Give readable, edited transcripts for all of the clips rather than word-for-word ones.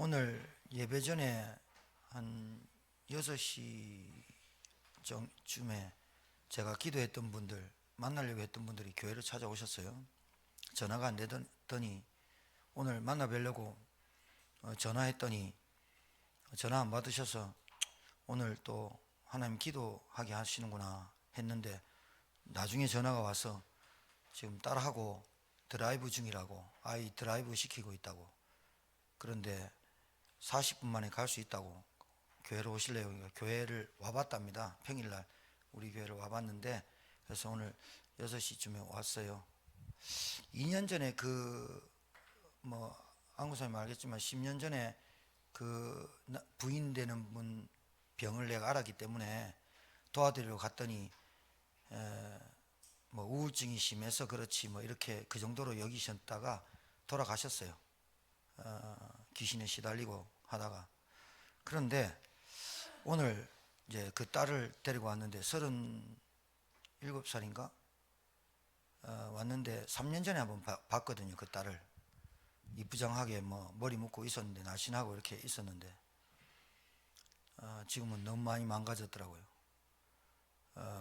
오늘 예배 전에 한 6시쯤에 제가 기도했던 분들, 만나려고 했던 분들이 교회를 찾아오셨어요. 전화가 안 되더니 오늘 만나 뵈려고 전화했더니 전화 안 받으셔서 오늘 또 하나님 기도하게 하시는구나 했는데, 나중에 전화가 와서 지금 딸하고 드라이브 중이라고, 아이 드라이브 시키고 있다고, 그런데 40분 만에 갈 수 있다고 교회로 오실래요? 그러니까 교회를 와봤답니다. 평일날 우리 교회를 와봤는데, 그래서 오늘 6시쯤에 왔어요. 2년 전에 안구사님 알겠지만 10년 전에 부인 되는 분 병을 내가 알았기 때문에 도와드리러 갔더니 우울증이 심해서 그렇지 이렇게 그 정도로 여기셨다가 돌아가셨어요. 귀신에 시달리고 하다가. 그런데 오늘 이제 그 딸을 데리고 왔는데 37살인가 왔는데 3년 전에 한번 봤거든요. 그 딸을 이쁘장하게 머리 묶고 있었는데, 날씬하고 이렇게 있었는데 지금은 너무 많이 망가졌더라고요.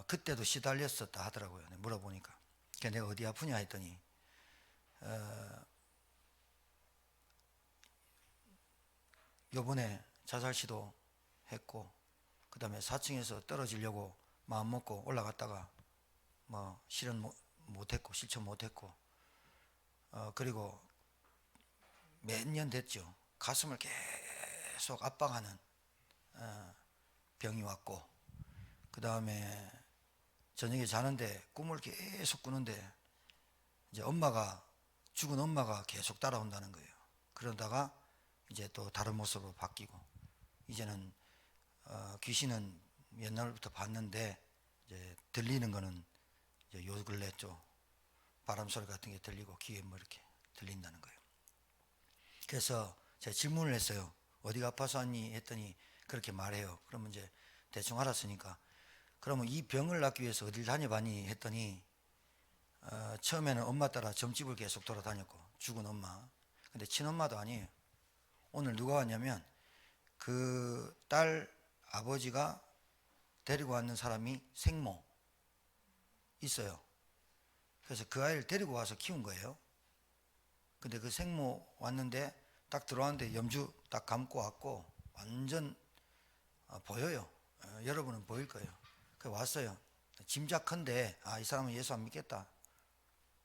그때도 시달렸었다 하더라고요. 물어보니까. 그러니까 내가 어디 아프냐 했더니 요번에 자살 시도 했고, 그 다음에 4층에서 떨어지려고 마음 먹고 올라갔다가 실현 못했고, 실천 못했고, 그리고 몇 년 됐죠. 가슴을 계속 압박하는 병이 왔고, 그 다음에 저녁에 자는데 꿈을 계속 꾸는데 이제 죽은 엄마가 계속 따라온다는 거예요. 그러다가 이제 또 다른 모습으로 바뀌고, 이제는 귀신은 옛날부터 봤는데 이제 들리는 거는 이제 요 근래 좀 바람 소리 같은 게 들리고 귀에 이렇게 들린다는 거예요. 그래서 제가 질문을 했어요. 어디가 아파서 왔니 했더니 그렇게 말해요. 그러면 이제 대충 알았으니까, 그러면 이 병을 낫기 위해서 어딜 다녀봤니 했더니 처음에는 엄마 따라 점집을 계속 돌아다녔고, 죽은 엄마. 근데 친엄마도 아니에요. 오늘 누가 왔냐면 그 딸 아버지가 데리고 왔는 사람이 생모 있어요. 그래서 그 아이를 데리고 와서 키운 거예요. 근데 그 생모 왔는데 딱 들어왔는데 염주 딱 감고 왔고, 완전 보여요. 여러분은 보일 거예요. 그 왔어요. 짐작컨대 이 사람은 예수 안 믿겠다.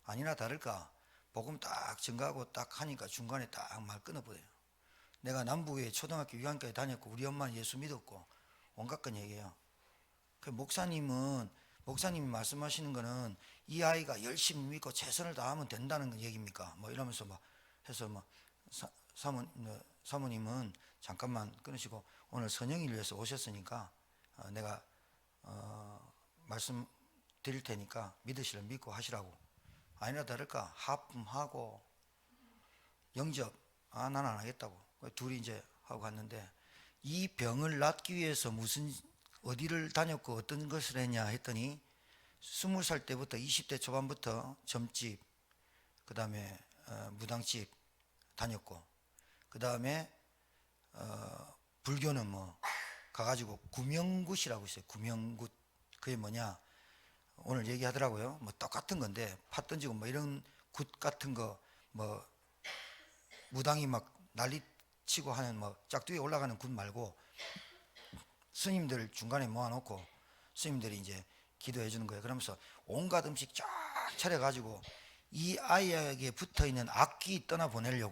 아니나 다를까 복음 딱 증가하고 딱 하니까 중간에 딱 말 끊어버려요. 내가 남부에 초등학교 6학년까지 다녔고 우리 엄마는 예수 믿었고 온갖 건 얘기해요. 그 목사님이 말씀하시는 거는 이 아이가 열심히 믿고 최선을 다하면 된다는 얘기입니까? 이러면서 해서 사모님은 잠깐만 끊으시고, 오늘 선영이를 위해서 오셨으니까 내가 말씀 드릴 테니까 믿으시면 믿고 하시라고. 아니나 다를까 하품하고 영접 난 안 하겠다고 둘이 이제 하고 갔는데, 이 병을 낫기 위해서 어디를 다녔고 어떤 것을 했냐 했더니 20살 때부터 20대 초반부터 점집, 그 다음에 무당집 다녔고, 그 다음에 불교는 가가지고 구명굿이라고 있어요. 구명굿. 그게 뭐냐, 오늘 얘기하더라고요. 똑같은 건데 팥 던지고 이런 굿 같은 거, 무당이 난리 치고 하는 짝두에 올라가는 굿 말고, 스님들 중간에 모아놓고 스님들이 이제 기도해 주는 거예요. 그러면서 온갖 음식 쫙 차려가지고 이 아이에게 붙어있는 악기 떠나보내는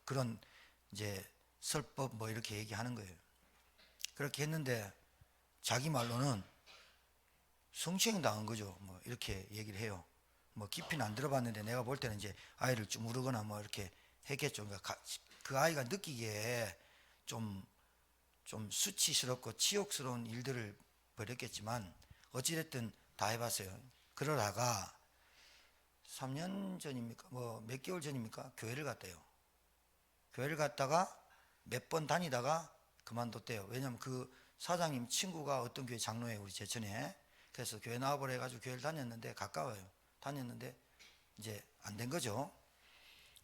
그런 이제 설법 이렇게 얘기하는 거예요. 그렇게 했는데 자기 말로는 성추행 당한 거죠. 이렇게 얘기를 해요. 깊이는 안 들어봤는데 내가 볼 때는 이제 아이를 주무르거나 이렇게 했겠죠. 그러니까 그 아이가 느끼기에 좀 수치스럽고 치욕스러운 일들을 벌였겠지만 어찌됐든 다 해봤어요. 그러다가 3년 전입니까? 몇 개월 전입니까? 교회를 갔대요. 교회를 갔다가 몇 번 다니다가 그만뒀대요. 왜냐면 그 사장님 친구가 어떤 교회 장로예요, 우리 제천에. 그래서 교회 나와보라 해가지고 교회를 다녔는데, 가까워요. 다녔는데 이제 안 된 거죠.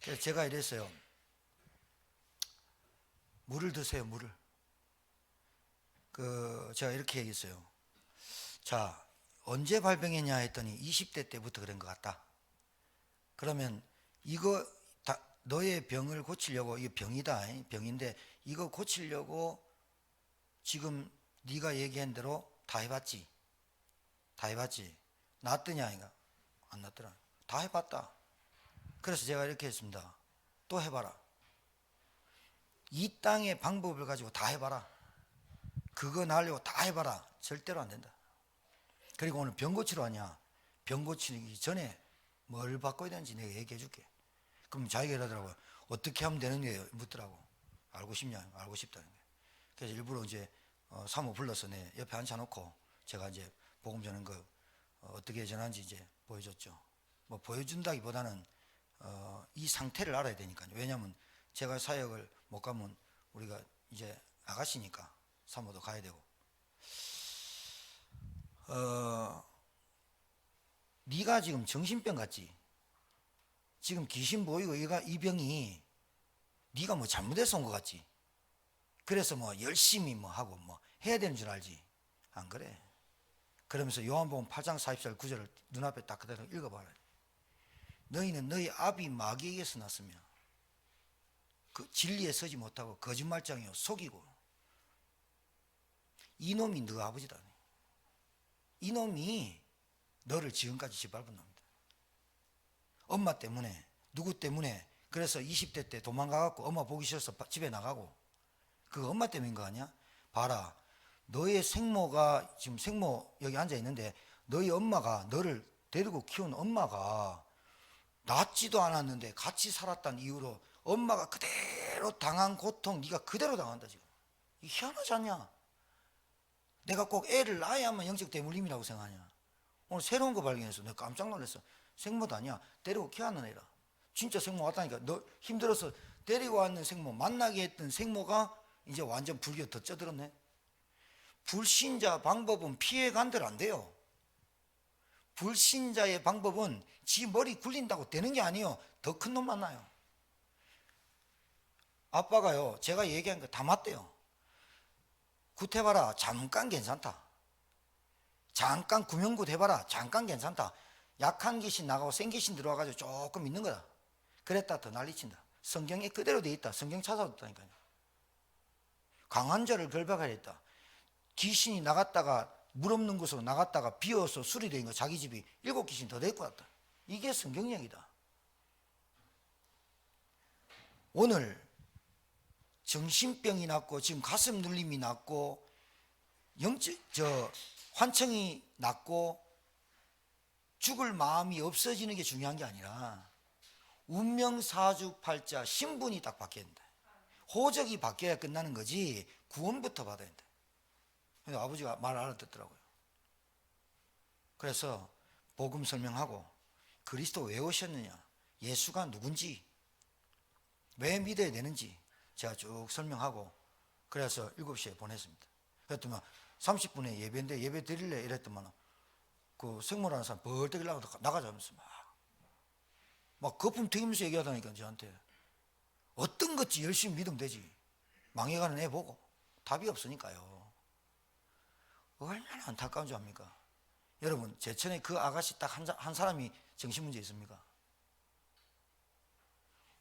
그래서 제가 이랬어요. 물을 드세요, 물을. 제가 이렇게 얘기했어요. 자, 언제 발병했냐 했더니 20대 때부터 그런 것 같다. 그러면 이거 너의 병을 고치려고, 이거 병이다, 병인데 이거 고치려고 지금 네가 얘기한 대로 다 해봤지? 다 해봤지? 낫더냐 아닌가? 안 낫더라. 다 해봤다. 그래서 제가 이렇게 했습니다. 또 해봐라. 이 땅의 방법을 가지고 다 해봐라. 그거 나으려고 다 해봐라. 절대로 안 된다. 그리고 오늘 병 고치러 왔냐? 병 고치기 전에 뭘 바꿔야 되는지 내가 얘기해 줄게. 그럼 자기가 이러더라고요. 어떻게 하면 되는 거예요? 묻더라고. 알고 싶냐? 알고 싶다는 거예요. 그래서 일부러 이제 사모 불러서 내 옆에 앉혀놓고 제가 이제 복음 전하는 거 어떻게 전하는지 이제 보여줬죠. 뭐 보여준다기보다는 이 상태를 알아야 되니까요. 왜냐하면 제가 사역을 못 가면 우리가 이제 아가씨니까 사모도 가야 되고. 네가 지금 정신병 같지? 지금 귀신 보이고 이 병이 네가 뭐 잘못해서 온 것 같지? 그래서 뭐 열심히 뭐 하고 뭐 해야 되는 줄 알지? 안 그래. 그러면서 요한복음 8장 44절 9절을 눈앞에 딱 그대로 읽어봐라. 너희는 너희 아비 마귀에게서 났으며 그 진리에 서지 못하고 거짓말장이요 속이고, 이놈이 너 아버지다. 이놈이 너를 지금까지 짓밟은 놈이다. 엄마 때문에, 누구 때문에, 그래서 20대 때 도망가갖고 엄마 보기 싫어서 집에 나가고, 그거 엄마 때문인 거 아니야? 봐라, 너의 생모가 지금 생모 여기 앉아 있는데 너희 엄마가, 너를 데리고 키운 엄마가 낫지도 않았는데 같이 살았다는 이유로 엄마가 그대로 당한 고통 네가 그대로 당한다. 지금 이 희한하지 않냐? 내가 꼭 애를 낳아야만 영적 대물림이라고 생각하냐? 오늘 새로운 거 발견해서 내가 깜짝 놀랐어. 생모도 아니야. 데리고 키우는 애라. 진짜 생모 왔다니까. 너 힘들어서 데리고 왔는 생모, 만나게 했던 생모가 이제 완전 불교 더 쪄들었네. 불신자 방법은 피해 간들 안 돼요. 불신자의 방법은 지 머리 굴린다고 되는 게 아니에요. 더 큰 놈 만나요. 아빠가요, 제가 얘기한 거 다 맞대요. 굿해봐라. 잠깐 괜찮다. 잠깐 구명굿 해봐라. 잠깐 괜찮다. 약한 귀신 나가고 센 귀신 들어와가지고 조금 있는 거다. 그랬다 더 난리친다. 성경에 그대로 돼 있다. 성경 찾아뒀다니까요. 강한 자를 결박하려 했다. 귀신이 나갔다가 물 없는 곳으로 나갔다가 비어서 수리된 거 자기 집이 7귀신 더 데리고 왔다. 이게 성경 이야기다. 오늘 정신병이 났고 지금 가슴 눌림이 났고 환청이 났고 죽을 마음이 없어지는 게 중요한 게 아니라 운명사주팔자 신분이 딱 바뀌어야 된다. 호적이 바뀌어야 끝나는 거지 구원부터 받아야 된다. 그래서 아버지가 말 알아듣더라고요. 그래서 복음 설명하고 그리스도 왜 오셨느냐, 예수가 누군지, 왜 믿어야 되는지 제가 쭉 설명하고 그래서 7시에 보냈습니다. 그랬더니 30분에 예배인데 예배 드릴래 이랬더만 그 생모라는 사람 벌떡 일어나서 나가자면서 막 거품 튀기면서 얘기하다니까 저한테. 어떤 것지 열심히 믿으면 되지. 망해가는 애 보고 답이 없으니까요. 얼마나 안타까운 줄 압니까? 여러분 제천에 그 아가씨 딱 한 사람이 정신문제 있습니까?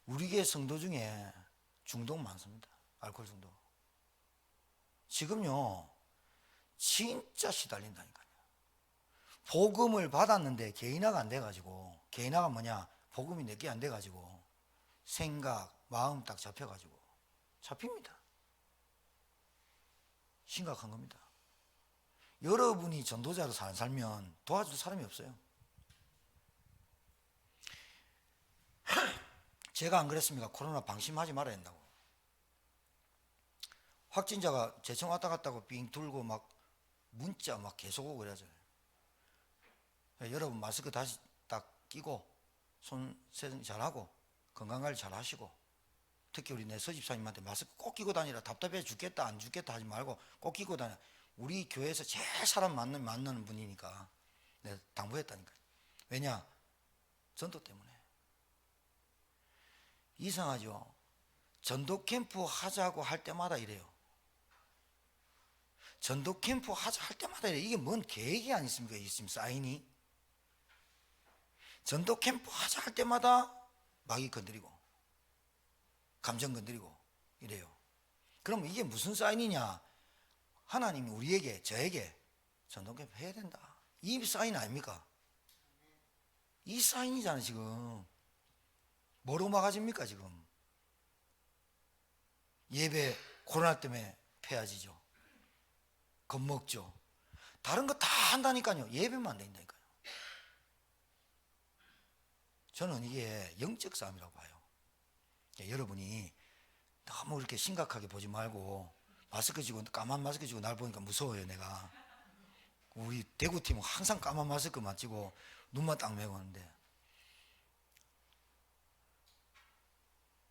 우리 교회 성도 중에 중독 많습니다. 알코올 중독. 지금요 진짜 시달린다니까요. 복음을 받았는데 개인화가 안 돼가지고, 개인화가 뭐냐, 복음이 내게 안 돼가지고 생각, 마음 딱 잡혀가지고 잡힙니다. 심각한 겁니다. 여러분이 전도자로 살면 도와줄 사람이 없어요. 제가 안 그랬습니까? 코로나 방심하지 말아야 된다고. 확진자가 제천 왔다 갔다고 빙 돌고 막 문자 막 계속 오고 그러잖아요. 여러분 마스크 다시 딱 끼고 손 세정 잘하고 건강관리 잘 하시고, 특히 우리 내 서집사님한테 마스크 꼭 끼고 다니라. 답답해 죽겠다 안 죽겠다 하지 말고 꼭 끼고 다녀. 우리 교회에서 제일 사람 만나는 분이니까 내가 당부했다니까요. 왜냐? 전도 때문에. 이상하죠. 전도 캠프 하자고 할 때마다 이래요. 전도 캠프 하자 할 때마다 이래요. 이게 뭔 계획이 아니십니까? 있으면 사인이. 전도 캠프 하자 할 때마다 마귀 건드리고 감정 건드리고 이래요. 그럼 이게 무슨 사인이냐? 하나님이 우리에게, 저에게 전도 캠프 해야 된다, 이 사인 아닙니까? 이 사인이잖아요. 지금 뭐로 막아집니까? 지금 예배 코로나 때문에 폐해지죠. 겁먹죠. 다른 거 다 한다니까요. 예배만 안 된다니까요. 저는 이게 영적 싸움이라고 봐요. 여러분이 너무 이렇게 심각하게 보지 말고, 마스크 지고 까만 마스크 지고 날 보니까 무서워요. 내가 우리 대구팀은 항상 까만 마스크만 찌고 눈만 딱 매고 하는데,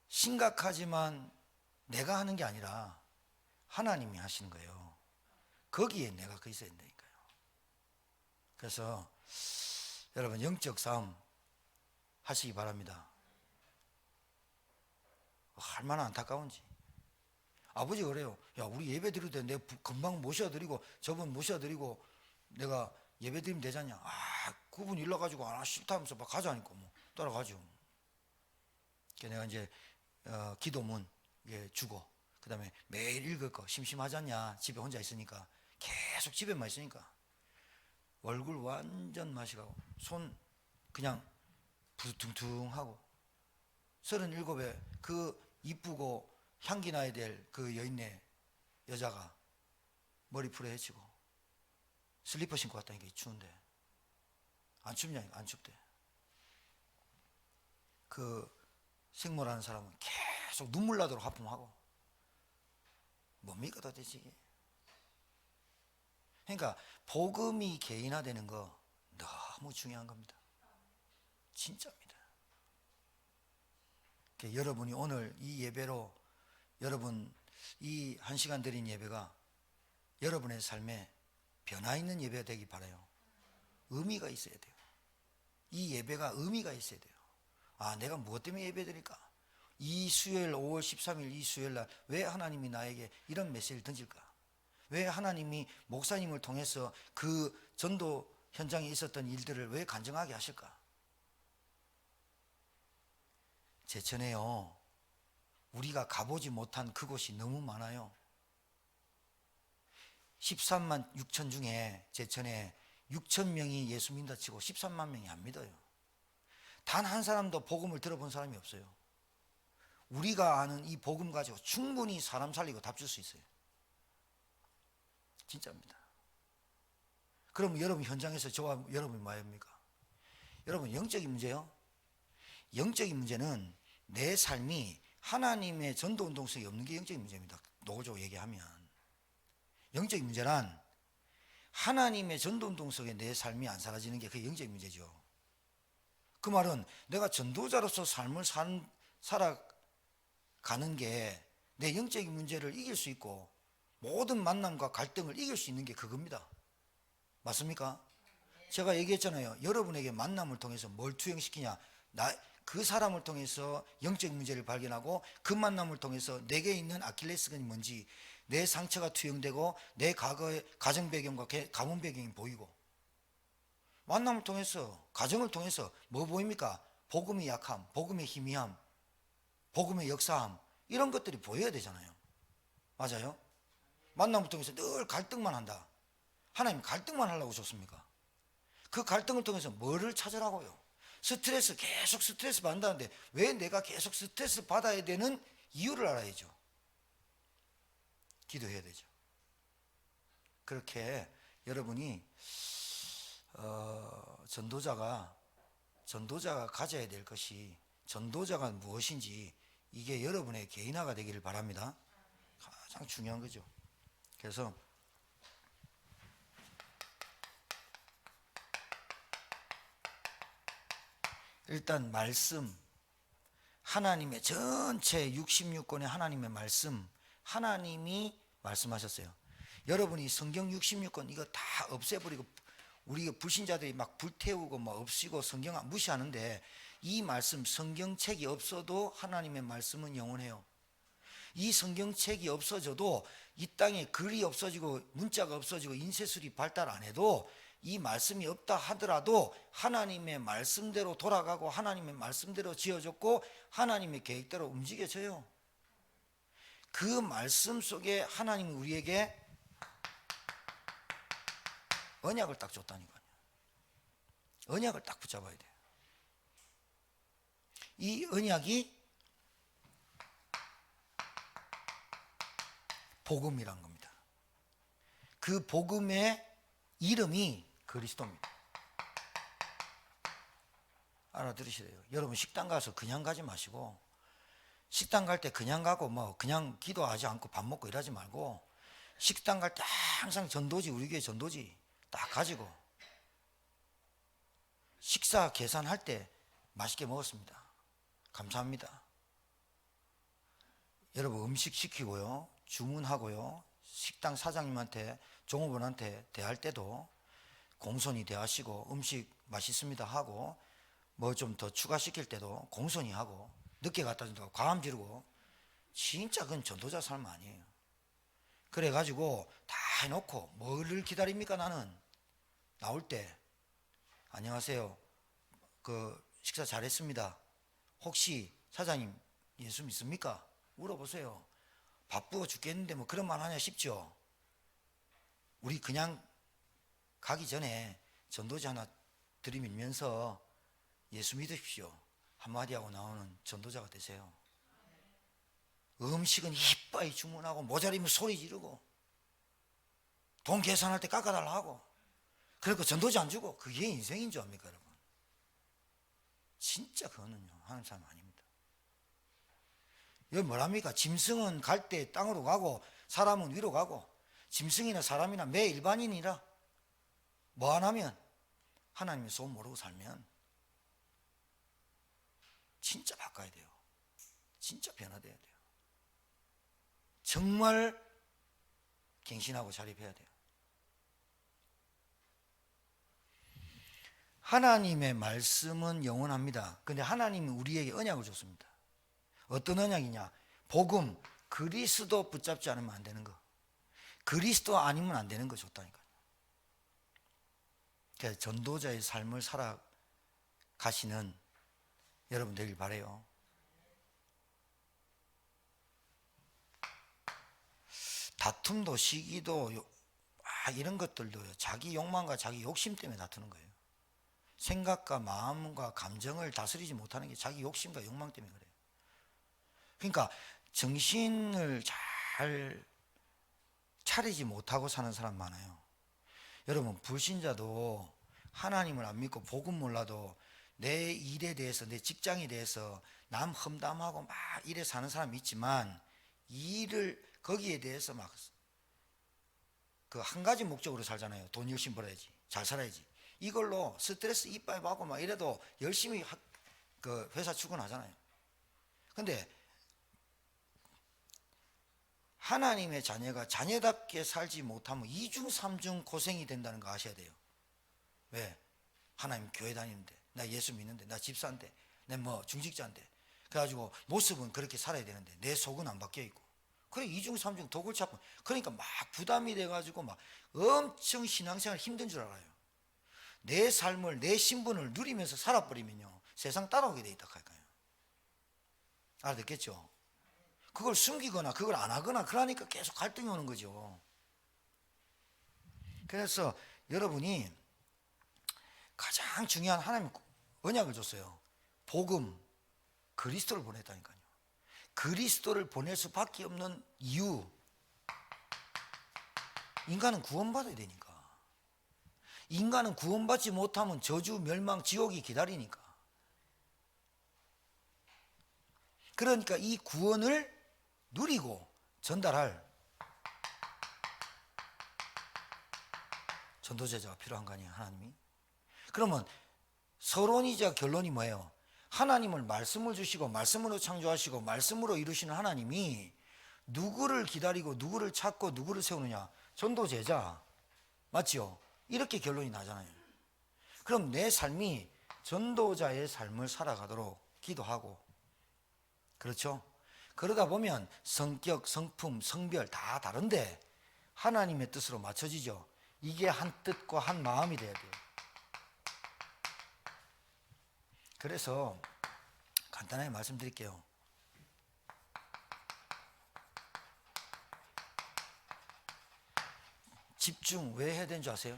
심각하지만 내가 하는 게 아니라 하나님이 하시는 거예요. 거기에 내가 그 있어야 된다니까요. 그래서 여러분 영적 싸움 하시기 바랍니다. 얼마나 안타까운지. 아버지가 그래요. 야, 우리 예배 드릴 때 내가 금방 모셔드리고 저분 모셔드리고 내가 예배 드리면 되잖냐. 아, 그분 일러가지고 아 싫다면서 막 가자니까 뭐 따라가죠. 그래서 내가 이제 기도문 주고, 그 다음에 매일 읽을 거 심심하지 않냐, 집에 혼자 있으니까, 계속 집에만 있으니까 얼굴 완전 마시고 손 그냥 부둥둥하고, 37에 그 이쁘고 향기 나야 될 그 여인네 여자가 머리 풀에 헤치고 슬리퍼 신고 왔다니까. 추운데 안 춥냐? 안 춥대. 그 생모라는 사람은 계속 눈물 나도록 하품하고. 뭡니까 도대체 이게? 그러니까 복음이 개인화되는 거 너무 중요한 겁니다. 진짜입니다. 그러니까 여러분이 오늘 이 예배로, 여러분 이 1시간 드린 예배가 여러분의 삶에 변화 있는 예배가 되기 바라요. 의미가 있어야 돼요. 이 예배가 의미가 있어야 돼요. 아, 내가 무엇 때문에 예배 드릴까? 이 수요일 5월 13일 이 수요일 날 왜 하나님이 나에게 이런 메시지를 던질까? 왜 하나님이 목사님을 통해서 그 전도 현장에 있었던 일들을 왜 간증하게 하실까? 제천에요, 우리가 가보지 못한 그곳이 너무 많아요. 13만 6천 중에 제천에 6천 명이 예수 믿는다 치고 13만 명이 안 믿어요. 단 한 사람도 복음을 들어본 사람이 없어요. 우리가 아는 이 복음 가지고 충분히 사람 살리고 답 줄 수 있어요. 진짜입니다. 그럼 여러분 현장에서 저와 여러분이 뭐 합니까? 여러분 영적인 문제요. 영적인 문제는 내 삶이 하나님의 전도 운동성이 없는 게 영적인 문제입니다. 노골적으로 얘기하면 영적인 문제란 하나님의 전도 운동성에 내 삶이 안 사라지는 게 그게 영적인 문제죠. 그 말은 내가 전도자로서 삶을 살아가는 게 내 영적인 문제를 이길 수 있고 모든 만남과 갈등을 이길 수 있는 게 그겁니다. 맞습니까? 제가 얘기했잖아요. 여러분에게 만남을 통해서 뭘 투영시키냐? 그 사람을 통해서 영적 문제를 발견하고, 그 만남을 통해서 내게 있는 아킬레스건이 뭔지, 내 상처가 투영되고 내 과거의 가정 배경과 가문 배경이 보이고, 만남을 통해서, 가정을 통해서 뭐 보입니까? 복음의 약함, 복음의 희미함, 복음의 역사함, 이런 것들이 보여야 되잖아요. 맞아요? 만남을 통해서 늘 갈등만 한다. 하나님 갈등만 하려고 줬습니까? 그 갈등을 통해서 뭐를 찾으라고요? 스트레스, 계속 스트레스 받는다는데 왜 내가 계속 스트레스 받아야 되는 이유를 알아야죠. 기도해야 되죠. 그렇게 여러분이 전도자가 가져야 될 것이, 전도자가 무엇인지, 이게 여러분의 개인화가 되기를 바랍니다. 가장 중요한 거죠. 그래서 일단 말씀, 하나님의 전체 66권의 하나님의 말씀, 하나님이 말씀하셨어요. 여러분이 성경 66권 이거 다 없애버리고 우리 불신자들이 막 불태우고 뭐 없이고 성경 무시하는데, 이 말씀 성경책이 없어도 하나님의 말씀은 영원해요. 이 성경책이 없어져도 이 땅에 글이 없어지고 문자가 없어지고 인쇄술이 발달 안 해도 이 말씀이 없다 하더라도 하나님의 말씀대로 돌아가고 하나님의 말씀대로 지어졌고 하나님의 계획대로 움직여져요. 그 말씀 속에 하나님은 우리에게 언약을 딱 줬다니까요. 언약을 딱 붙잡아야 돼요. 이 언약이 복음이란 겁니다. 그 복음의 이름이 그리스도입니다. 알아들으시래요. 여러분 식당 가서 그냥 가지 마시고, 식당 갈 때 그냥 가고 뭐 그냥 기도하지 않고 밥 먹고 이러지 말고, 식당 갈 때 항상 전도지, 우리 교회 전도지 딱 가지고 식사 계산할 때 맛있게 먹었습니다. 감사합니다. 여러분 음식 시키고요, 주문하고요, 식당 사장님한테 종업원한테 대할 때도 공손히 대하시고 음식 맛있습니다 하고 뭐 좀 더 추가시킬 때도 공손히 하고 늦게 갖다 준다고 과함 지르고, 진짜 그건 전도자 삶 아니에요. 그래가지고 다 해놓고 뭐를 기다립니까? 나는 나올 때 안녕하세요, 그 식사 잘했습니다, 혹시 사장님 예수 믿습니까? 물어보세요. 바쁘고 죽겠는데 뭐 그런 말 하냐 싶죠. 우리 그냥 가기 전에 전도지 하나 들이밀면서 예수 믿으십시오 한마디 하고 나오는 전도자가 되세요. 음식은 이빠이 주문하고 모자리면 소리 지르고 돈 계산할 때 깎아달라 하고, 그리고 전도지 안 주고, 그게 인생인 줄 압니까 여러분? 진짜 그거는요 하나님 사람 아닙니다. 여기 뭐랍니까? 짐승은 갈 때 땅으로 가고 사람은 위로 가고, 짐승이나 사람이나 매 일반인이라 뭐 안 하면, 하나님의 소원 모르고 살면 진짜 바꿔야 돼요. 진짜 변화돼야 돼요. 정말 갱신하고 자립해야 돼요. 하나님의 말씀은 영원합니다. 그런데 하나님은 우리에게 언약을 줬습니다. 어떤 언약이냐? 복음, 그리스도 붙잡지 않으면 안 되는 거, 그리스도 아니면 안 되는 거 줬다니까요. 그래서 전도자의 삶을 살아가시는 여러분 되길 바라요. 다툼도 시기도 이런 것들도요, 자기 욕망과 자기 욕심 때문에 다투는 거예요. 생각과 마음과 감정을 다스리지 못하는 게 자기 욕심과 욕망 때문에 그래요. 그러니까 정신을 잘 차리지 못하고 사는 사람 많아요. 여러분 불신자도 하나님을 안 믿고 복음 몰라도 내 일에 대해서, 내 직장에 대해서 남 험담하고 막 이래 사는 사람이 있지만, 이 일을 거기에 대해서 막 그 한 가지 목적으로 살잖아요. 돈 열심히 벌어야지, 잘 살아야지, 이걸로 스트레스 이빨 받고 막 이래도 열심히 그 회사 출근하잖아요. 근데 하나님의 자녀가 자녀답게 살지 못하면 2중 3중 고생이 된다는 거 아셔야 돼요. 왜? 하나님 교회 다니는데, 나 예수 믿는데, 나 집사인데, 내 뭐 중직자인데, 그래가지고 모습은 그렇게 살아야 되는데 내 속은 안 바뀌어 있고, 그래 2중 3중 독을 잡고, 그러니까 막 부담이 돼가지고 막 엄청 신앙생활 힘든 줄 알아요. 내 삶을, 내 신분을 누리면서 살아버리면요 세상 따라오게 돼 있다 할까요? 알아듣겠죠? 그걸 숨기거나 그걸 안 하거나 그러니까 계속 갈등이 오는 거죠. 그래서 여러분이 가장 중요한 하나님 언약을 줬어요. 복음, 그리스도를 보냈다니까요. 그리스도를 보낼 수밖에 없는 이유, 인간은 구원받아야 되니까. 인간은 구원받지 못하면 저주, 멸망, 지옥이 기다리니까. 그러니까 이 구원을 누리고 전달할 전도제자가 필요한 거 아니에요, 하나님이? 그러면 서론이자 결론이 뭐예요? 하나님을 말씀을 주시고 말씀으로 창조하시고 말씀으로 이루시는 하나님이 누구를 기다리고 누구를 찾고 누구를 세우느냐? 전도제자. 맞죠? 이렇게 결론이 나잖아요. 그럼 내 삶이 전도자의 삶을 살아가도록 기도하고, 그렇죠? 그러다 보면 성격, 성품, 성별 다 다른데 하나님의 뜻으로 맞춰지죠. 이게 한 뜻과 한 마음이 돼야 돼요. 그래서 간단하게 말씀드릴게요. 집중 왜 해야 되는 줄 아세요?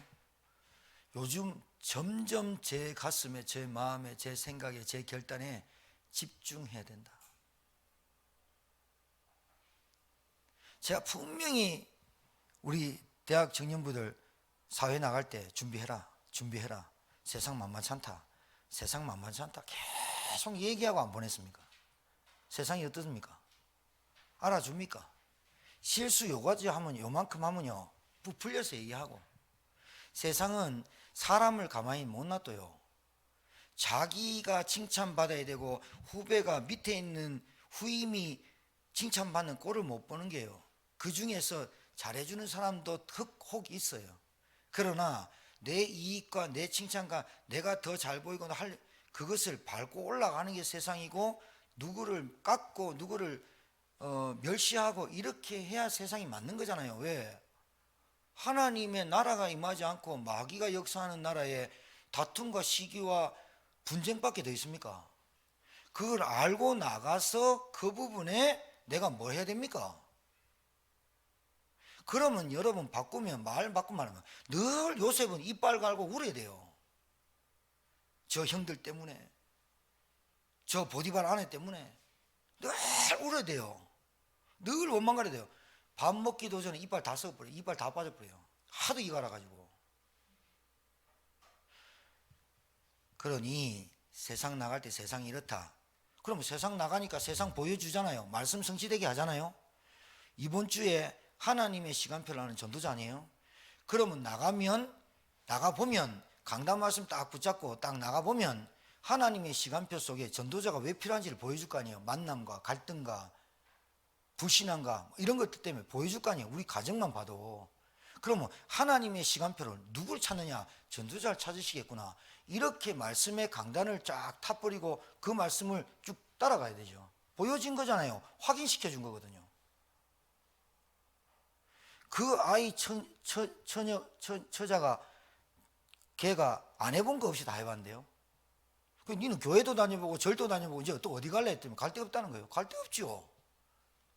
요즘 점점 제 가슴에, 제 마음에, 제 생각에, 제 결단에 집중해야 된다. 제가 분명히 우리 대학 청년부들 사회 나갈 때 준비해라. 세상 만만치 않다. 계속 얘기하고 안 보냈습니까? 세상이 어떻습니까? 알아줍니까? 실수 요가지 하면 요만큼 하면요 부풀려서 얘기하고, 세상은 사람을 가만히 못 놔둬요. 자기가 칭찬받아야 되고 후배가 밑에 있는 후임이 칭찬받는 꼴을 못 보는 게요. 그 중에서 잘해주는 사람도 혹 있어요. 그러나 내 이익과 내 칭찬과 내가 더 잘 보이거나 할 그것을 밟고 올라가는 게 세상이고, 누구를 깎고 누구를 멸시하고 이렇게 해야 세상이 맞는 거잖아요. 왜? 하나님의 나라가 임하지 않고 마귀가 역사하는 나라에 다툼과 시기와 분쟁밖에 더 있습니까? 그걸 알고 나가서 그 부분에 내가 뭘 해야 됩니까? 그러면 여러분 바꾸면, 말 바꾸면 하면 늘 요셉은 이빨 갈고 울어야 돼요. 저 형들 때문에, 저 보디발 아내 때문에 늘 울어야 돼요. 늘 원망 가려야 돼요. 밥 먹기도 전에 이빨 다 썩어버려요. 이빨 다 빠져버려요. 하도 이가 알아가지고. 그러니 세상 나갈 때 세상이 이렇다. 그러면 세상 나가니까 세상 보여주잖아요. 말씀 성취되게 하잖아요. 이번 주에 하나님의 시간표를 하는 전도자 아니에요? 그러면 나가보면 강단 말씀 딱 붙잡고 딱 나가보면 하나님의 시간표 속에 전도자가 왜 필요한지를 보여줄 거 아니에요. 만남과 갈등과 불신앙과 이런 것들 때문에 보여줄 거 아니에요. 우리 가정만 봐도. 그러면 하나님의 시간표를 누구를 찾느냐? 전도자를 찾으시겠구나. 이렇게 말씀의 강단을 쫙 타버리고 그 말씀을 쭉 따라가야 되죠. 보여진 거잖아요. 확인시켜 준 거거든요. 그 아이 처자가 걔가 안 해본 거 없이 다 해봤는데요. 니는 교회도 다녀보고 절도 다녀보고 이제 또 어디 갈래 했더니 갈 데 없다는 거예요. 갈 데 없죠.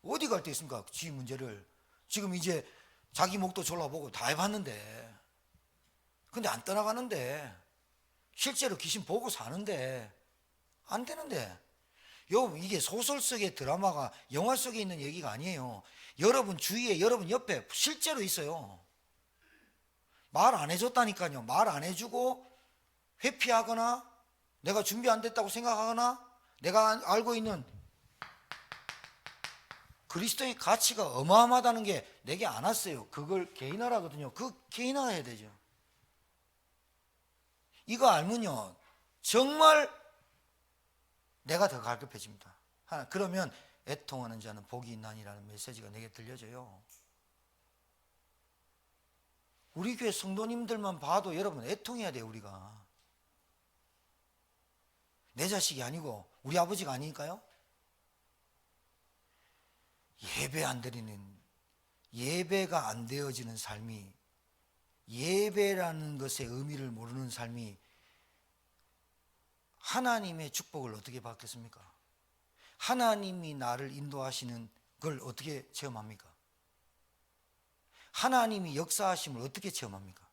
어디 갈 데 있습니까? 지 문제를. 지금 이제 자기 목도 졸라보고 다 해봤는데, 근데 안 떠나가는데, 실제로 귀신 보고 사는데 안 되는데. 여러분, 이게 소설 속의 드라마가 영화 속에 있는 얘기가 아니에요. 여러분 주위에, 여러분 옆에 실제로 있어요. 말 안 해줬다니까요. 말 안 해주고 회피하거나 내가 준비 안 됐다고 생각하거나 내가 알고 있는 그리스도의 가치가 어마어마하다는 게 내게 안 왔어요. 그걸 개인화라거든요. 그 개인화 해야 되죠. 이거 알면요 정말 내가 더 갈급해집니다. 그러면 애통하는 자는 복이 있나니라는 메시지가 내게 들려져요. 우리 교회 성도님들만 봐도 여러분 애통해야 돼요. 우리가 내 자식이 아니고 우리 아버지가 아니니까요. 예배 안 드리는, 예배가 안 되어지는 삶이, 예배라는 것의 의미를 모르는 삶이 하나님의 축복을 어떻게 받겠습니까? 하나님이 나를 인도하시는 걸 어떻게 체험합니까? 하나님이 역사하심을 어떻게 체험합니까?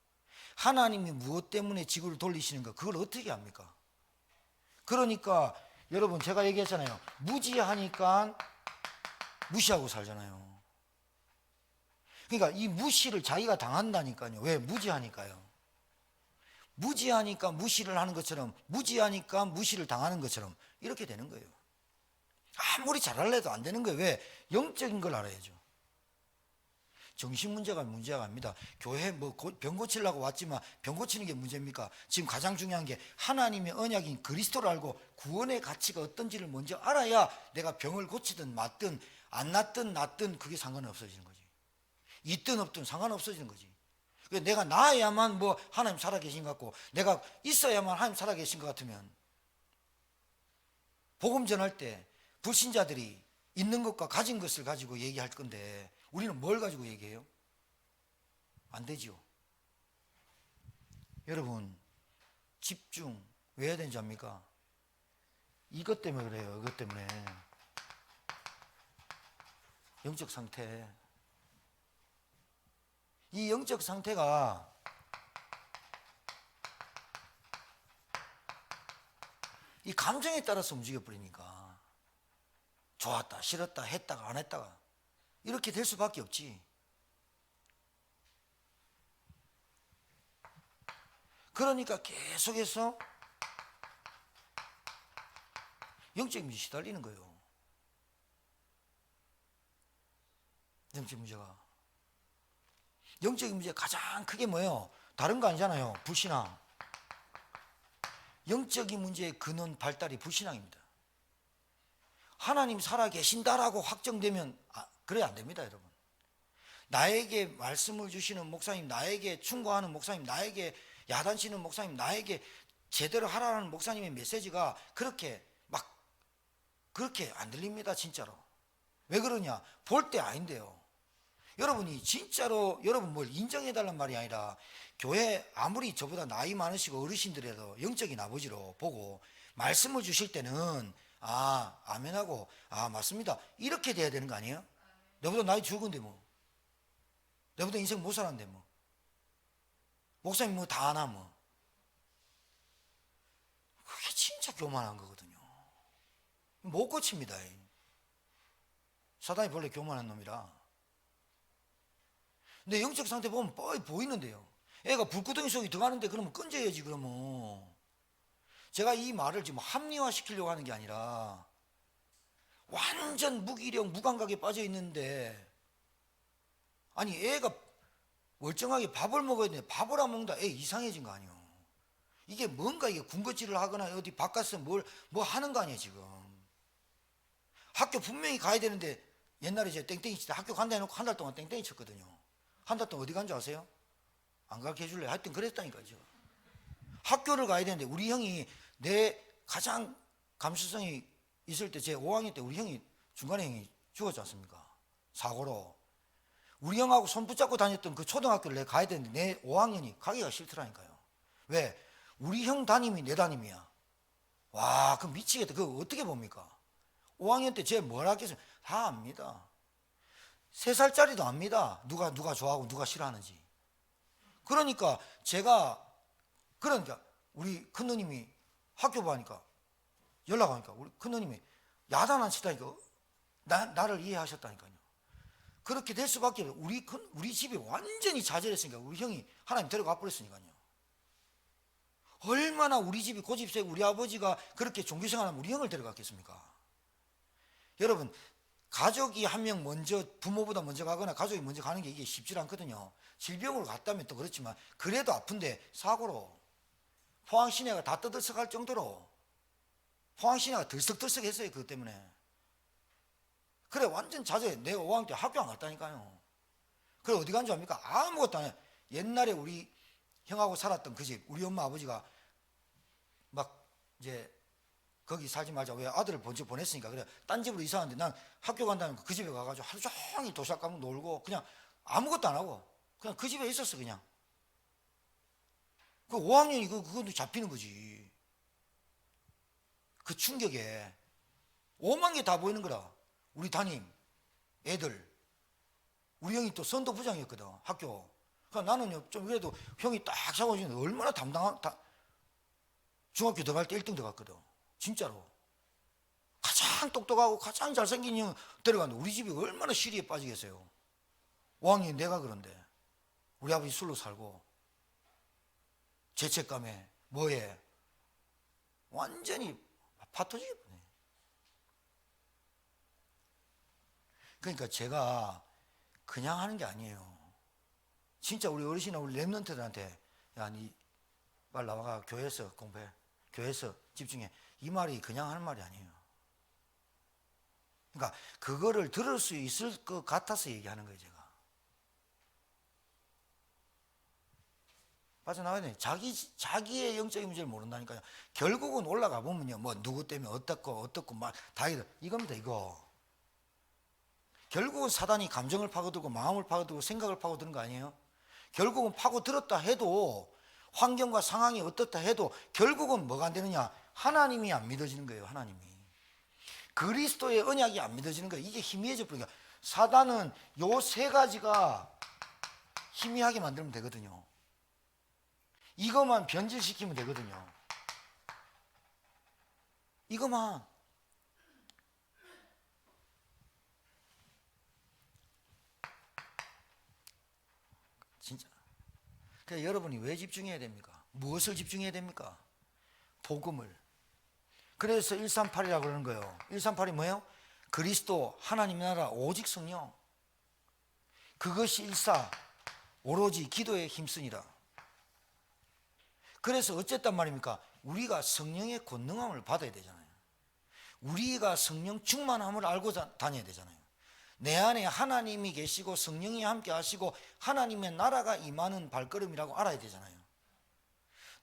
하나님이 무엇 때문에 지구를 돌리시는가, 그걸 어떻게 합니까? 그러니까 여러분 제가 얘기했잖아요. 무지하니까 무시하고 살잖아요. 그러니까 이 무시를 자기가 당한다니까요. 왜? 무지하니까요. 무지하니까 무시를 하는 것처럼, 무지하니까 무시를 당하는 것처럼 이렇게 되는 거예요. 아무리 잘할래도 안 되는 거예요. 왜? 영적인 걸 알아야죠. 정신 문제가 아닙니다. 교회 병 고치려고 왔지만 병 고치는 게 문제입니까? 지금 가장 중요한 게 하나님의 언약인 그리스도를 알고 구원의 가치가 어떤지를 먼저 알아야 내가 병을 고치든 맞든 안 낫든 그게 상관 없어지는 거지. 있든 없든 상관없어지는 거지. 내가 나아야만 하나님 살아계신 것 같고, 내가 있어야만 하나님 살아계신 것 같으면, 복음 전할 때 불신자들이 있는 것과 가진 것을 가지고 얘기할 건데 우리는 뭘 가지고 얘기해요? 안 되죠. 여러분, 집중 왜 해야 되는지 압니까? 이것 때문에 그래요. 이것 때문에. 영적 상태. 이 영적 상태가 이 감정에 따라서 움직여버리니까 좋았다, 싫었다, 했다가 안 했다가 이렇게 될 수밖에 없지. 그러니까 계속해서 영적 문제 시달리는 거예요. 영적 문제가. 영적인 문제 가장 크게 뭐예요? 다른 거 아니잖아요. 불신앙. 영적인 문제의 근원 발달이 불신앙입니다. 하나님 살아 계신다라고 확정되면 그래 안 됩니다, 여러분. 나에게 말씀을 주시는 목사님, 나에게 충고하는 목사님, 나에게 야단치는 목사님, 나에게 제대로 하라는 목사님의 메시지가 그렇게 안 들립니다, 진짜로. 왜 그러냐? 볼 때 아닌데요. 여러분이 진짜로 여러분 뭘 인정해달란 말이 아니라 교회 아무리 저보다 나이 많으시고 어르신들에도 영적인 아버지로 보고 말씀을 주실 때는 아멘하고 맞습니다 이렇게 돼야 되는 거 아니에요? 내보다 나이 적은데 뭐, 내보다 인생 못 살았는데 뭐, 목사님 뭐 다 아나 뭐. 그게 진짜 교만한 거거든요. 못 고칩니다. 사단이 본래 교만한 놈이라. 근데 영적 상태 보면 뻔히 보이는데요. 애가 불구덩이 속에 들어가는데 그러면 건져야지. 그러면 제가 이 말을 지금 합리화시키려고 하는 게 아니라 완전 무기력 무감각에 빠져 있는데 아니 애가 멀쩡하게 밥을 먹어야 되는데 밥을 안 먹는다. 애 이상해진 거 아니에요. 이게 뭔가 이게 군것질을 하거나 어디 바깥에서 뭐 하는 거 아니에요 지금. 학교 분명히 가야 되는데 옛날에 제가 땡땡이 치다 학교 간다 해놓고 한 달 동안 땡땡이 쳤거든요. 한 달 동안 어디 간 줄 아세요? 안 가르쳐 줄래? 하여튼 그랬다니까요. 학교를 가야 되는데 우리 형이 내 가장 감수성이 있을 때 제 5학년 때 우리 형이 중간에 형이 죽었지 않습니까? 사고로. 우리 형하고 손 붙잡고 다녔던 그 초등학교를 내가 가야 되는데 내 5학년이 가기가 싫더라니까요. 왜? 우리 형 담임이 내 담임이야. 와, 그럼 미치겠다. 그거 어떻게 봅니까? 5학년 때 쟤 뭘 하겠습니까? 다 압니다. 3살짜리도 압니다. 누가 좋아하고 누가 싫어하는지. 그러니까 우리 큰누님이 학교 가니까 연락 오니까 우리 큰누님이 야단 안 치다니까 나를 이해하셨다니까요. 그렇게 될 수밖에 없어요. 우리 집이 완전히 좌절했으니까 우리 형이 하나님 데려가 버렸으니까요. 얼마나 우리 집이 고집세고 우리 아버지가 그렇게 종교생활하면 우리 형을 데려갔겠습니까? 여러분, 가족이 한 명 먼저 부모보다 먼저 가거나 가족이 먼저 가는 게 이게 쉽지 않거든요. 질병으로 갔다면 또 그렇지만 그래도 아픈데 사고로 포항시내가 다 떠들썩할 정도로 포항시내가 들썩들썩했어요. 그것 때문에. 그래 완전 자제. 내가 5학년 때 학교 안 갔다니까요. 그래 어디 간 줄 압니까? 아무것도 안 해. 옛날에 우리 형하고 살았던 그 집 우리 엄마 아버지가 막 이제 거기 살지 말자. 왜 아들을 먼저 보냈으니까. 그래 딴 집으로 이사 왔는데 난 학교 간다는 그 집에 가가지고 하루 종일 도시락 까먹고 놀고 그냥 아무것도 안 하고 그냥 그 집에 있었어. 그냥 그 5학년이 그것도 잡히는 거지. 그 충격에 오만 개 다 보이는 거라. 우리 담임 애들 우리 형이 또 선도부장이었거든 학교. 그러니까 나는 좀 그래도 형이 딱 잡아주는데 얼마나 중학교 들어갈 때 1등 들어갔거든. 진짜로. 가장 똑똑하고 가장 잘생긴 형 데려갔는데 우리 집이 얼마나 시리에 빠지겠어요. 5학년 내가 그런데 우리 아버지 술로 살고 죄책감에 뭐에 완전히 파토지겠네. 그러니까 제가 그냥 하는 게 아니에요. 진짜 우리 어르신이나 우리 랩런트들한테 야, 니 빨리 나와가 교회에서 공부해. 교회에서 집중해. 이 말이 그냥 하는 말이 아니에요. 그러니까 그거를 들을 수 있을 것 같아서 얘기하는 거예요, 제가. 빠져나와야 돼. 자기의 영적인 문제를 모른다니까요. 결국은 올라가 보면요, 뭐 누구 때문에 어떻고 막 다 이겁니다, 이거. 결국은 사단이 감정을 파고들고 마음을 파고들고 생각을 파고드는 거 아니에요? 결국은 파고들었다 해도, 환경과 상황이 어떻다 해도 결국은 뭐가 안 되느냐? 하나님이 안 믿어지는 거예요. 하나님이. 그리스도의 언약이 안 믿어지는 거예요. 이게 희미해져 버리니까. 사단은 요 세 가지가 희미하게 만들면 되거든요. 이것만 변질시키면 되거든요. 이것만. 진짜. 그래서 여러분이 왜 집중해야 됩니까? 무엇을 집중해야 됩니까? 복음을. 그래서 138이라고 그러는 거예요. 138이 뭐예요? 그리스도, 하나님 나라, 오직 성령. 그것이 일사, 오로지 기도에 힘쓰니라. 그래서 어쨌단 말입니까? 우리가 성령의 권능함을 받아야 되잖아요. 우리가 성령 충만함을 알고 다녀야 되잖아요. 내 안에 하나님이 계시고 성령이 함께 하시고 하나님의 나라가 임하는 발걸음이라고 알아야 되잖아요.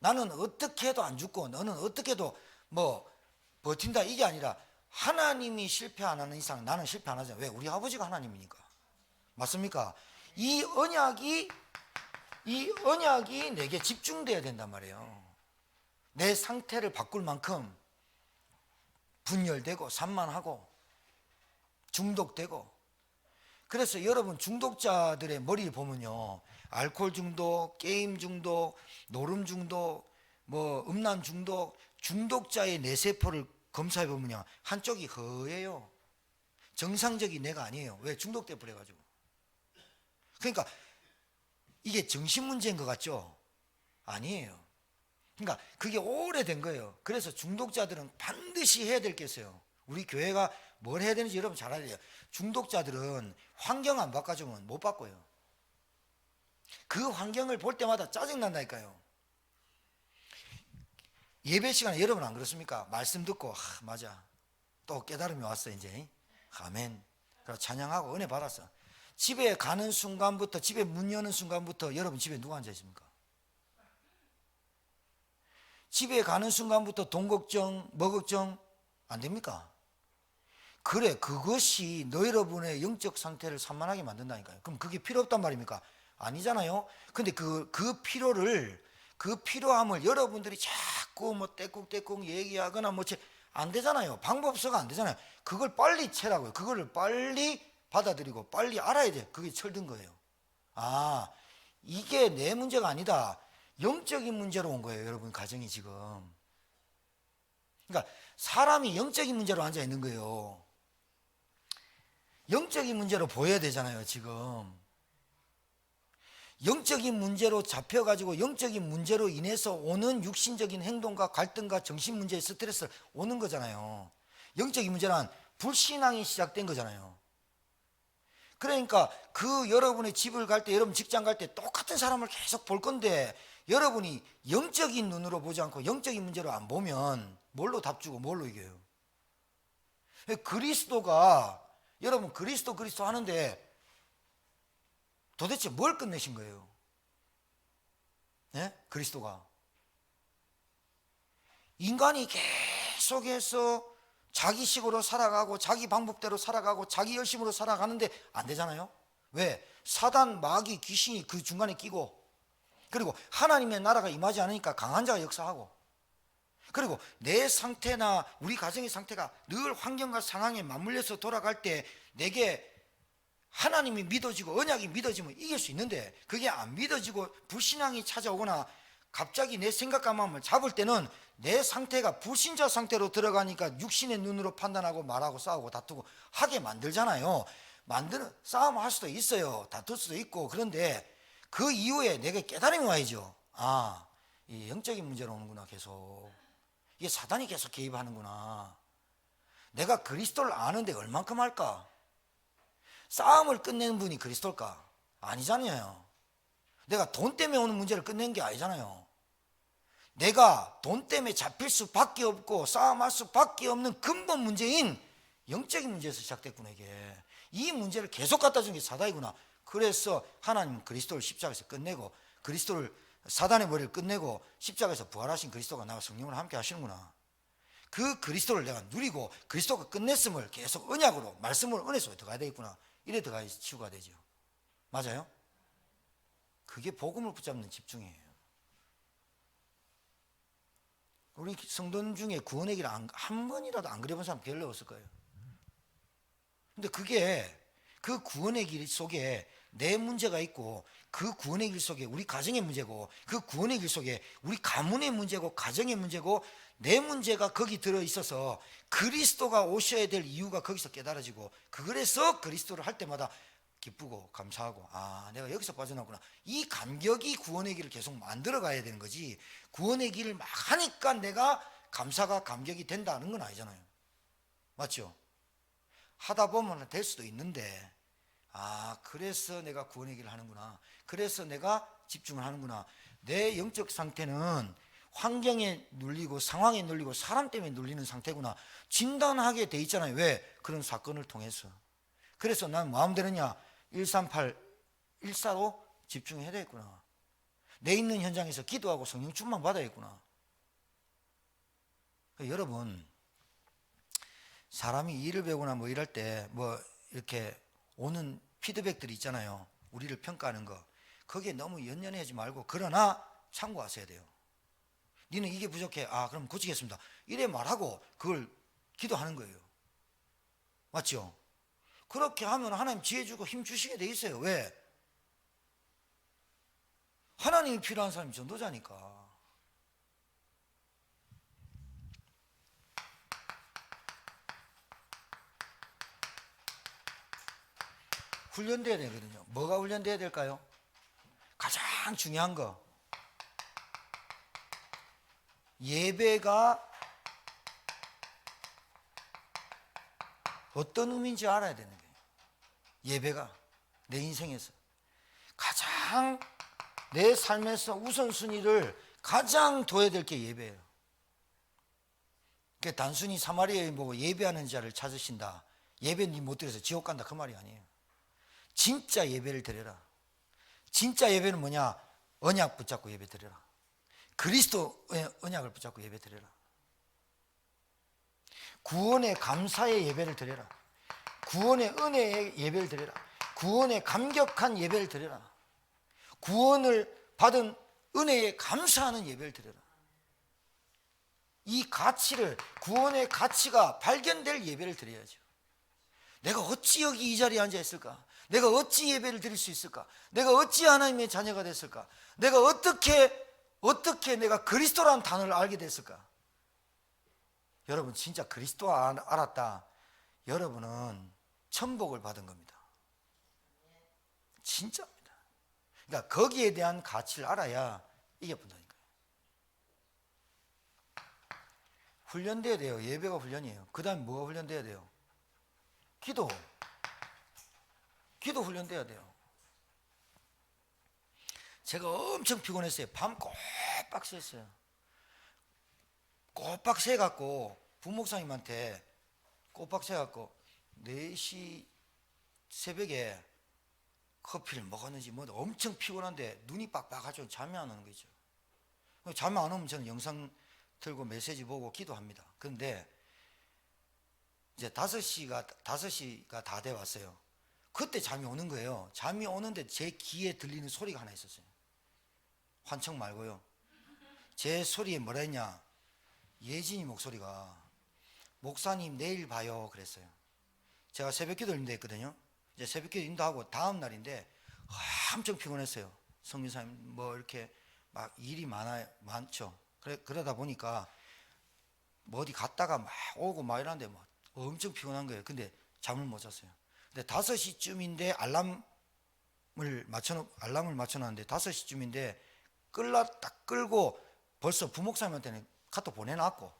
나는 어떻게 해도 안 죽고 너는 어떻게 해도 뭐 버틴다 이게 아니라, 하나님이 실패 안 하는 이상 나는 실패 안 하잖아요. 왜? 우리 아버지가 하나님이니까. 맞습니까? 이 언약이 내게 집중돼야 된단 말이에요. 내 상태를 바꿀 만큼 분열되고 산만하고 중독되고. 그래서 여러분 중독자들의 머리를 보면요, 알코올 중독, 게임 중독, 노름 중독, 뭐 음란 중독, 중독자의 뇌세포를 검사해 보면요, 한쪽이 허예요. 정상적인 뇌가 아니에요. 왜? 중독돼 버려가지고. 그러니까 이게 정신 문제인 것 같죠? 아니에요. 그러니까 그게 오래된 거예요. 그래서 중독자들은 반드시 해야 될 게 있어요. 우리 교회가 뭘 해야 되는지 여러분 잘 알아야 돼요. 중독자들은 환경 안 바꿔주면 못 바꿔요. 그 환경을 볼 때마다 짜증난다니까요. 예배 시간에 여러분 안 그렇습니까? 말씀 듣고 맞아, 또 깨달음이 왔어 이제. 아멘. 그래서 찬양하고 은혜 받았어. 집에 가는 순간부터, 집에 문 여는 순간부터 여러분 집에 누가 앉아 있습니까? 집에 가는 순간부터 돈 걱정, 뭐 걱정 안 됩니까? 그래, 그것이 너 여러분의 영적 상태를 산만하게 만든다니까요. 그럼 그게 필요 없단 말입니까? 아니잖아요. 근데 그 필요함을 여러분들이 자꾸 뭐 떼꾹떼꾹 얘기하거나 뭐 안 되잖아요. 방법서가 안 되잖아요. 그걸 빨리 채라고요. 그거를 빨리 받아들이고 빨리 알아야 돼. 그게 철든 거예요. 아, 이게 내 문제가 아니다. 영적인 문제로 온 거예요. 여러분 가정이 지금. 그러니까 사람이 영적인 문제로 앉아 있는 거예요. 영적인 문제로 보여야 되잖아요. 지금 영적인 문제로 잡혀가지고 영적인 문제로 인해서 오는 육신적인 행동과 갈등과 정신 문제의 스트레스를 오는 거잖아요. 영적인 문제란 불신앙이 시작된 거잖아요. 그러니까 그 여러분의 집을 갈 때, 여러분 직장 갈 때 똑같은 사람을 계속 볼 건데, 여러분이 영적인 눈으로 보지 않고 영적인 문제로 안 보면 뭘로 답주고 뭘로 이겨요? 그리스도가, 여러분 그리스도 하는데 도대체 뭘 끝내신 거예요? 네? 그리스도가 인간이 계속해서 자기식으로 살아가고 자기 방법대로 살아가고 자기 열심으로 살아가는데 안 되잖아요. 왜? 사단, 마귀, 귀신이 그 중간에 끼고, 그리고 하나님의 나라가 임하지 않으니까 강한 자가 역사하고, 그리고 내 상태나 우리 가정의 상태가 늘 환경과 상황에 맞물려서 돌아갈 때 내게 하나님이 믿어지고 언약이 믿어지면 이길 수 있는데, 그게 안 믿어지고 불신앙이 찾아오거나 갑자기 내 생각과 마음을 잡을 때는 내 상태가 불신자 상태로 들어가니까 육신의 눈으로 판단하고 말하고 싸우고 다투고 하게 만들잖아요. 싸움할 수도 있어요. 다툴 수도 있고. 그런데 그 이후에 내게 깨달음이 와야죠. 아, 이 영적인 문제로 오는구나. 계속 이게 사단이 계속 개입하는구나. 내가 그리스도를 아는데 얼만큼 할까? 싸움을 끝내는 분이 그리스도일까? 아니잖아요. 내가 돈 때문에 오는 문제를 끝낸 게 아니잖아요. 내가 돈 때문에 잡힐 수밖에 없고 싸움할 수밖에 없는 근본 문제인 영적인 문제에서 시작됐구나. 이게 이 문제를 계속 갖다 준 게 사단이구나. 그래서 하나님은 그리스도를 십자가에서 끝내고, 그리스도를, 사단의 머리를 끝내고 십자가에서 부활하신 그리스도가 나와 성령으로 함께 하시는구나. 그 그리스도를 내가 누리고 그리스도가 끝냈음을 계속 언약으로, 말씀으로, 은혜 속에 들어가야 되겠구나. 이래 들어가야 치유가 되죠. 맞아요? 그게 복음을 붙잡는 집중이에요. 우리 성도님 중에 구원의 길을 한 번이라도 안 그려본 사람 별로 없을 거예요. 근데 그게 그 구원의 길 속에 내 문제가 있고, 그 구원의 길 속에 우리 가정의 문제고, 그 구원의 길 속에 우리 가문의 문제고 가정의 문제고, 내 문제가 거기 들어 있어서 그리스도가 오셔야 될 이유가 거기서 깨달아지고, 그래서 그리스도를 할 때마다 기쁘고 감사하고, 아, 내가 여기서 빠져나왔구나. 이 감격이 구원의 길을 계속 만들어 가야 되는 거지, 구원의 길을 막 하니까 내가 감사가 감격이 된다는 건 아니잖아요. 맞죠? 하다 보면 될 수도 있는데, 아, 그래서 내가 구원의 길을 하는구나, 그래서 내가 집중을 하는구나, 내 영적 상태는 환경에 눌리고 상황에 눌리고 사람 때문에 눌리는 상태구나 진단하게 돼 있잖아요. 왜? 그런 사건을 통해서. 그래서 난 마음대로냐 138, 145 집중해야 되겠구나. 내 있는 현장에서 기도하고 성령 충만 받아야겠구나. 여러분, 사람이 일을 배우거나 뭐 일할 때 뭐 이렇게 오는 피드백들이 있잖아요. 우리를 평가하는 거. 거기에 너무 연연하지 말고, 그러나 참고하셔야 돼요. 니는 이게 부족해. 아, 그럼 고치겠습니다. 이래 말하고 그걸 기도하는 거예요. 맞죠? 그렇게 하면 하나님 지혜 주고 힘 주시게 돼 있어요. 왜? 하나님이 필요한 사람이 전도자니까. 훈련돼야 되거든요. 뭐가 훈련돼야 될까요? 가장 중요한 거, 예배가 어떤 의미인지 알아야 되는 거예요. 예배가 내 인생에서 가장, 내 삶에서 우선순위를 가장 둬야 될 게 예배예요. 그러니까 단순히 사마리아에 보고 예배하는 자를 찾으신다, 예배 니 못 드려서 지옥 간다, 그 말이 아니에요. 진짜 예배를 드려라. 진짜 예배는 뭐냐? 언약 붙잡고 예배 드려라. 그리스도의 언약을 붙잡고 예배 드려라. 구원의 감사의 예배를 드려라. 구원의 은혜의 예배를 드려라. 구원의 감격한 예배를 드려라. 구원을 받은 은혜에 감사하는 예배를 드려라. 이 가치를, 구원의 가치가 발견될 예배를 드려야죠. 내가 어찌 여기 이 자리에 앉아 있을까? 내가 어찌 예배를 드릴 수 있을까? 내가 어찌 하나님의 자녀가 됐을까? 내가 어떻게 내가 그리스도라는 단어를 알게 됐을까? 여러분, 진짜 그리스도 알았다, 여러분은 천복을 받은 겁니다. 진짜입니다. 그러니까 거기에 대한 가치를 알아야 이게 본다니까요. 훈련돼야 돼요. 예배가 훈련이에요. 그 다음에 뭐가 훈련돼야 돼요? 기도 훈련돼야 돼요. 제가 엄청 피곤했어요. 밤 꼬박새했어요. 꼬박새갖고 부목사님한테 꼬박새갖고 4시 새벽에 커피를 먹었는지 뭐 엄청 피곤한데 눈이 빡빡하죠. 잠이 안 오는 거죠. 잠이 안 오면 저는 영상 틀고 메시지 보고 기도합니다. 그런데 이제 5시가 다 돼 왔어요. 그때 잠이 오는 거예요. 잠이 오는데 제 귀에 들리는 소리가 하나 있었어요. 환청 말고요. 제 소리에 뭐라 했냐, 예진이 목소리가 목사님 내일 봐요 그랬어요. 제가 새벽기도 인도했거든요. 이제 새벽기도 인도하고 다음 날인데 엄청 피곤했어요. 성민사님 뭐 이렇게 막 일이 많죠. 그러다 보니까 뭐 어디 갔다가 막 오고 막 이러는데 막 엄청 피곤한 거예요. 근데 잠을 못 잤어요. 근데 5시쯤인데 알람을 맞춰놨는데 5시쯤인데 딱 끌고 벌써 부목사님한테는 카톡 보내놨고,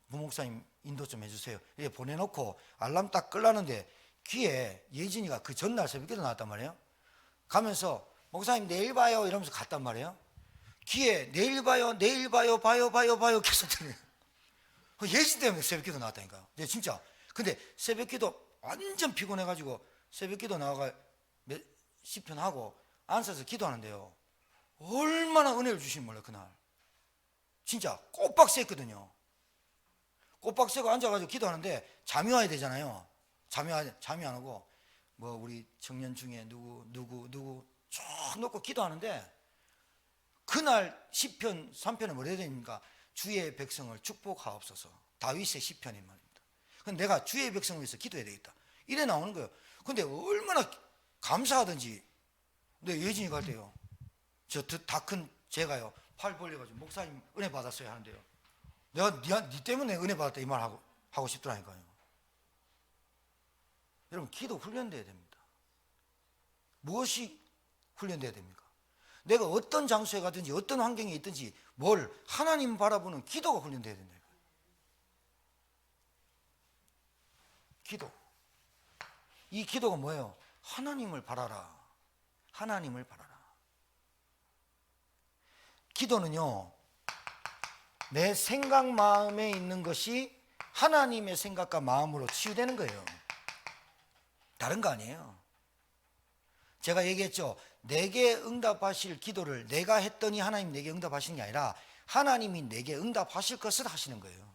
부목사님 인도 좀 해주세요 이렇게 보내놓고 알람 딱 끌라는데 귀에 예진이가 그 전날 새벽기도 나왔단 말이에요. 가면서 목사님 내일 봐요 이러면서 갔단 말이에요. 귀에 내일 봐요 봐요 계속 들려요. 예진 때문에 새벽기도 나왔다니까요. 네, 진짜. 근데 새벽기도 완전 피곤해가지고 새벽기도 나와가 몇십 편 하고 앉아서 기도하는데요, 얼마나 은혜를 주시는 몰라요. 그날 진짜 꼬박새했거든요. 꼬박새고 앉아가지고 기도하는데 잠이 와야 되잖아요. 잠이 안 오고 뭐 우리 청년 중에 누구 쭉 놓고 기도하는데 그날 시편 3편에 뭐래야 됩니까? 주의 백성을 축복하옵소서. 다윗의 시편이 말입니다. 근데 내가 주의 백성을 위해서 기도해야 되겠다. 이래 나오는 거예요. 근데 얼마나 감사하든지. 근데 예진이 갈 때요, 저 다 큰 제가요 팔 벌려가지고 목사님 은혜 받았어요 하는데요, 내가 니 때문에 은혜 받았다 이 말 하고 싶더라니까요. 여러분, 기도 훈련돼야 됩니다. 무엇이 훈련돼야 됩니까? 내가 어떤 장소에 가든지 어떤 환경에 있든지 뭘 하나님 바라보는 기도가 훈련돼야 된다. 기도. 이 기도가 뭐예요? 하나님을 바라라. 하나님을 바라라. 기도는요, 내 생각 마음에 있는 것이 하나님의 생각과 마음으로 치유되는 거예요. 다른 거 아니에요. 제가 얘기했죠. 내게 응답하실 기도를 내가 했더니 하나님 내게 응답하시는 게 아니라 하나님이 내게 응답하실 것을 하시는 거예요.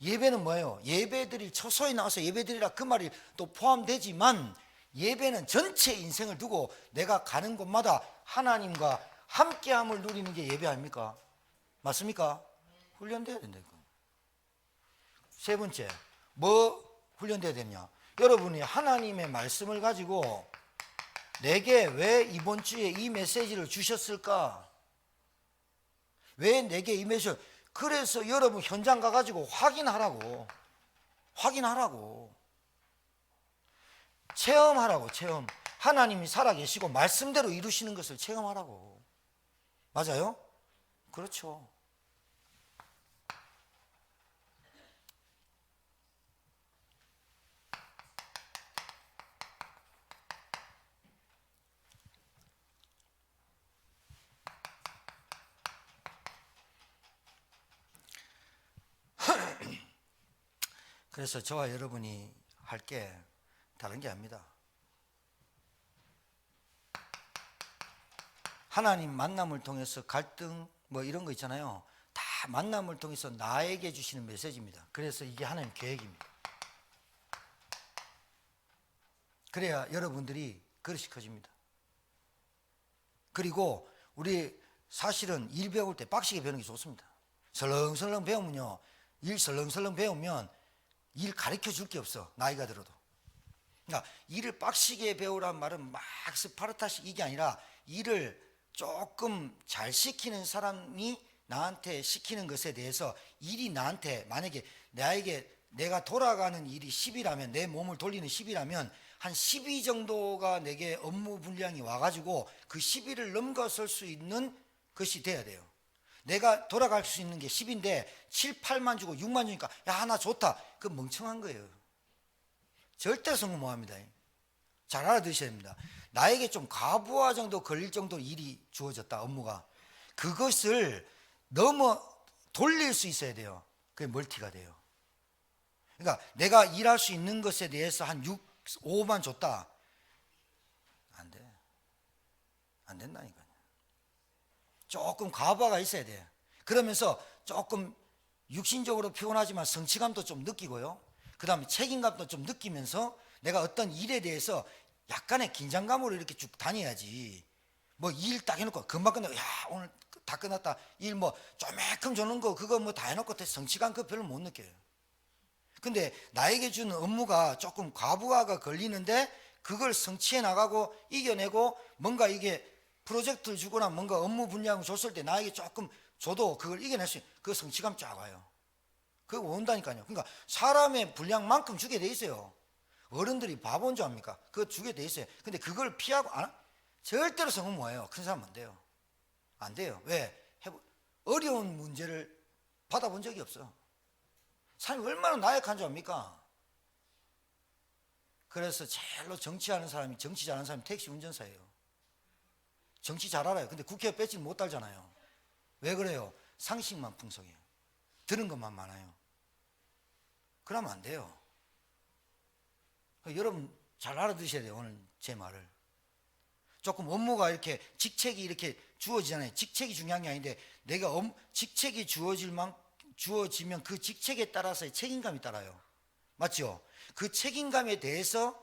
예배는 뭐예요? 예배드릴, 처소에 나와서 예배드리라 그 말이 또 포함되지만 예배는 전체 인생을 두고 내가 가는 곳마다 하나님과 함께함을 누리는 게 예배 아닙니까? 맞습니까? 훈련돼야 된다. 세 번째, 뭐 훈련돼야 되냐? 여러분이 하나님의 말씀을 가지고 내게 왜 이번 주에 이 메시지를 주셨을까? 왜 내게 이 메시지를, 그래서 여러분 현장 가가지고 확인하라고. 체험하라고. 체험. 하나님이 살아계시고 말씀대로 이루시는 것을 체험하라고. 맞아요? 그렇죠. 그래서 저와 여러분이 할 게 다른 게 아닙니다. 하나님 만남을 통해서 갈등 뭐 이런 거 있잖아요. 다 만남을 통해서 나에게 주시는 메시지입니다. 그래서 이게 하나님 계획입니다. 그래야 여러분들이 그릇이 커집니다. 그리고 우리 사실은 일 배울 때 빡시게 배우는 게 좋습니다. 설렁설렁 배우면요, 일 설렁설렁 배우면 일 가르쳐 줄 게 없어. 나이가 들어도. 그러니까 일을 빡시게 배우란 말은 막 스파르타식 이게 아니라 일을 조금 잘 시키는 사람이 나한테 시키는 것에 대해서 일이 나한테 만약에 내가 돌아가는 일이 10이라면, 내 몸을 돌리는 10이라면 한 12 정도가 내게 업무 분량이 와가지고 그 12를 넘어설 수 있는 것이 돼야 돼요. 내가 돌아갈 수 있는 게 10인데 7, 8만 주고 6만 주니까 야, 나 좋다. 그 멍청한 거예요. 절대 성공 못합니다. 잘 알아두셔야 됩니다. 나에게 좀 과부하 정도 걸릴 정도 일이 주어졌다, 업무가. 그것을 넘어 돌릴 수 있어야 돼요. 그게 멀티가 돼요. 그러니까 내가 일할 수 있는 것에 대해서 한 6, 5만 줬다. 안 돼. 안 된다니까요. 조금 과부하가 있어야 돼. 그러면서 조금 육신적으로 피곤하지만 성취감도 좀 느끼고요. 그 다음에 책임감도 좀 느끼면서 내가 어떤 일에 대해서 약간의 긴장감으로 이렇게 쭉 다녀야지. 뭐 일 딱 해놓고 금방 끝내고 야, 오늘 다 끝났다. 일 뭐 쪼매큼 주는 거 그거 뭐 다 해놓고 성취감 그거 별로 못 느껴요. 근데 나에게 주는 업무가 조금 과부하가 걸리는데 그걸 성취해 나가고 이겨내고 뭔가 이게 프로젝트를 주거나 뭔가 업무 분량을 줬을 때 나에게 조금 줘도 그걸 이겨낼 수 있는 그 성취감 쫙 와요. 그거 온다니까요. 그러니까 사람의 분량만큼 주게 돼 있어요. 어른들이 바본 줄 압니까? 그거 주게 돼 있어요. 근데 그걸 피하고 절대로 성공 못해요. 큰 사람 안 돼요. 안 돼요. 왜? 어려운 문제를 받아본 적이 없어. 사람이 얼마나 나약한 줄 압니까? 그래서 제일로 정치하는 사람이, 정치 잘하는 사람이 택시 운전사예요. 정치 잘 알아요. 근데 국회 배지를 못 달잖아요. 왜 그래요? 상식만 풍성해요. 들은 것만 많아요. 그러면 안 돼요. 여러분 잘 알아두셔야 돼요. 오늘 제 말을. 조금 업무가 이렇게 직책이 이렇게 주어지잖아요. 직책이 중요한 게 아닌데 내가 직책이 주어지면 그 직책에 따라서의 책임감이 따라요. 맞죠? 그 책임감에 대해서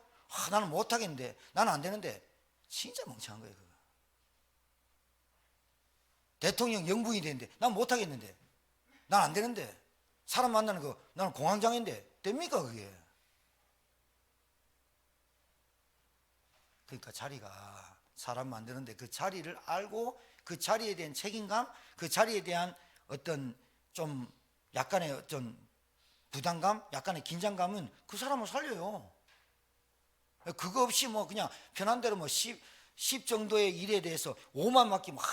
나는 못하겠는데, 나는 안 되는데, 진짜 멍청한 거예요. 그거. 대통령 영부인이 되는데 난 못하겠는데, 난 안 되는데, 사람 만나는 거 나는 공황장애인데 됩니까 그게? 그러니까 자리가 사람 만드는데 그 자리를 알고 그 자리에 대한 책임감, 그 자리에 대한 어떤 좀 약간의 어떤 부담감, 약간의 긴장감은 그 사람을 살려요. 그거 없이 뭐 그냥 편한 대로 뭐 10 정도의 일에 대해서 5만 맡기 막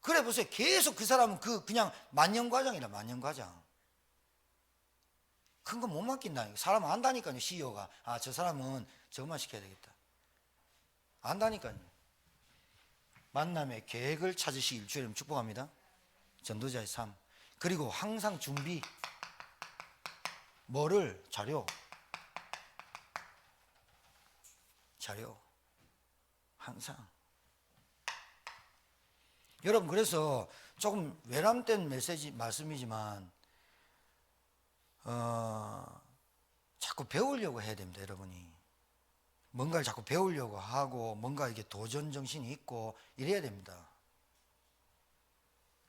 그래 보세요. 계속 그 사람은 그냥 만년과장이라, 만년과장. 큰 거 못 맡긴다니까. 사람 안다니까요. CEO가 저 사람은 저것만 시켜야 되겠다. 안다니까요. 만남의 계획을 찾으시길 주님 축복합니다. 전도자의 삶. 그리고 항상 준비. 뭐를? 자료. 항상. 여러분, 그래서 조금 외람된 메시지 말씀이지만 자꾸 배우려고 해야 됩니다. 여러분이 뭔가를 자꾸 배우려고 하고 뭔가 이게 도전 정신이 있고 이래야 됩니다.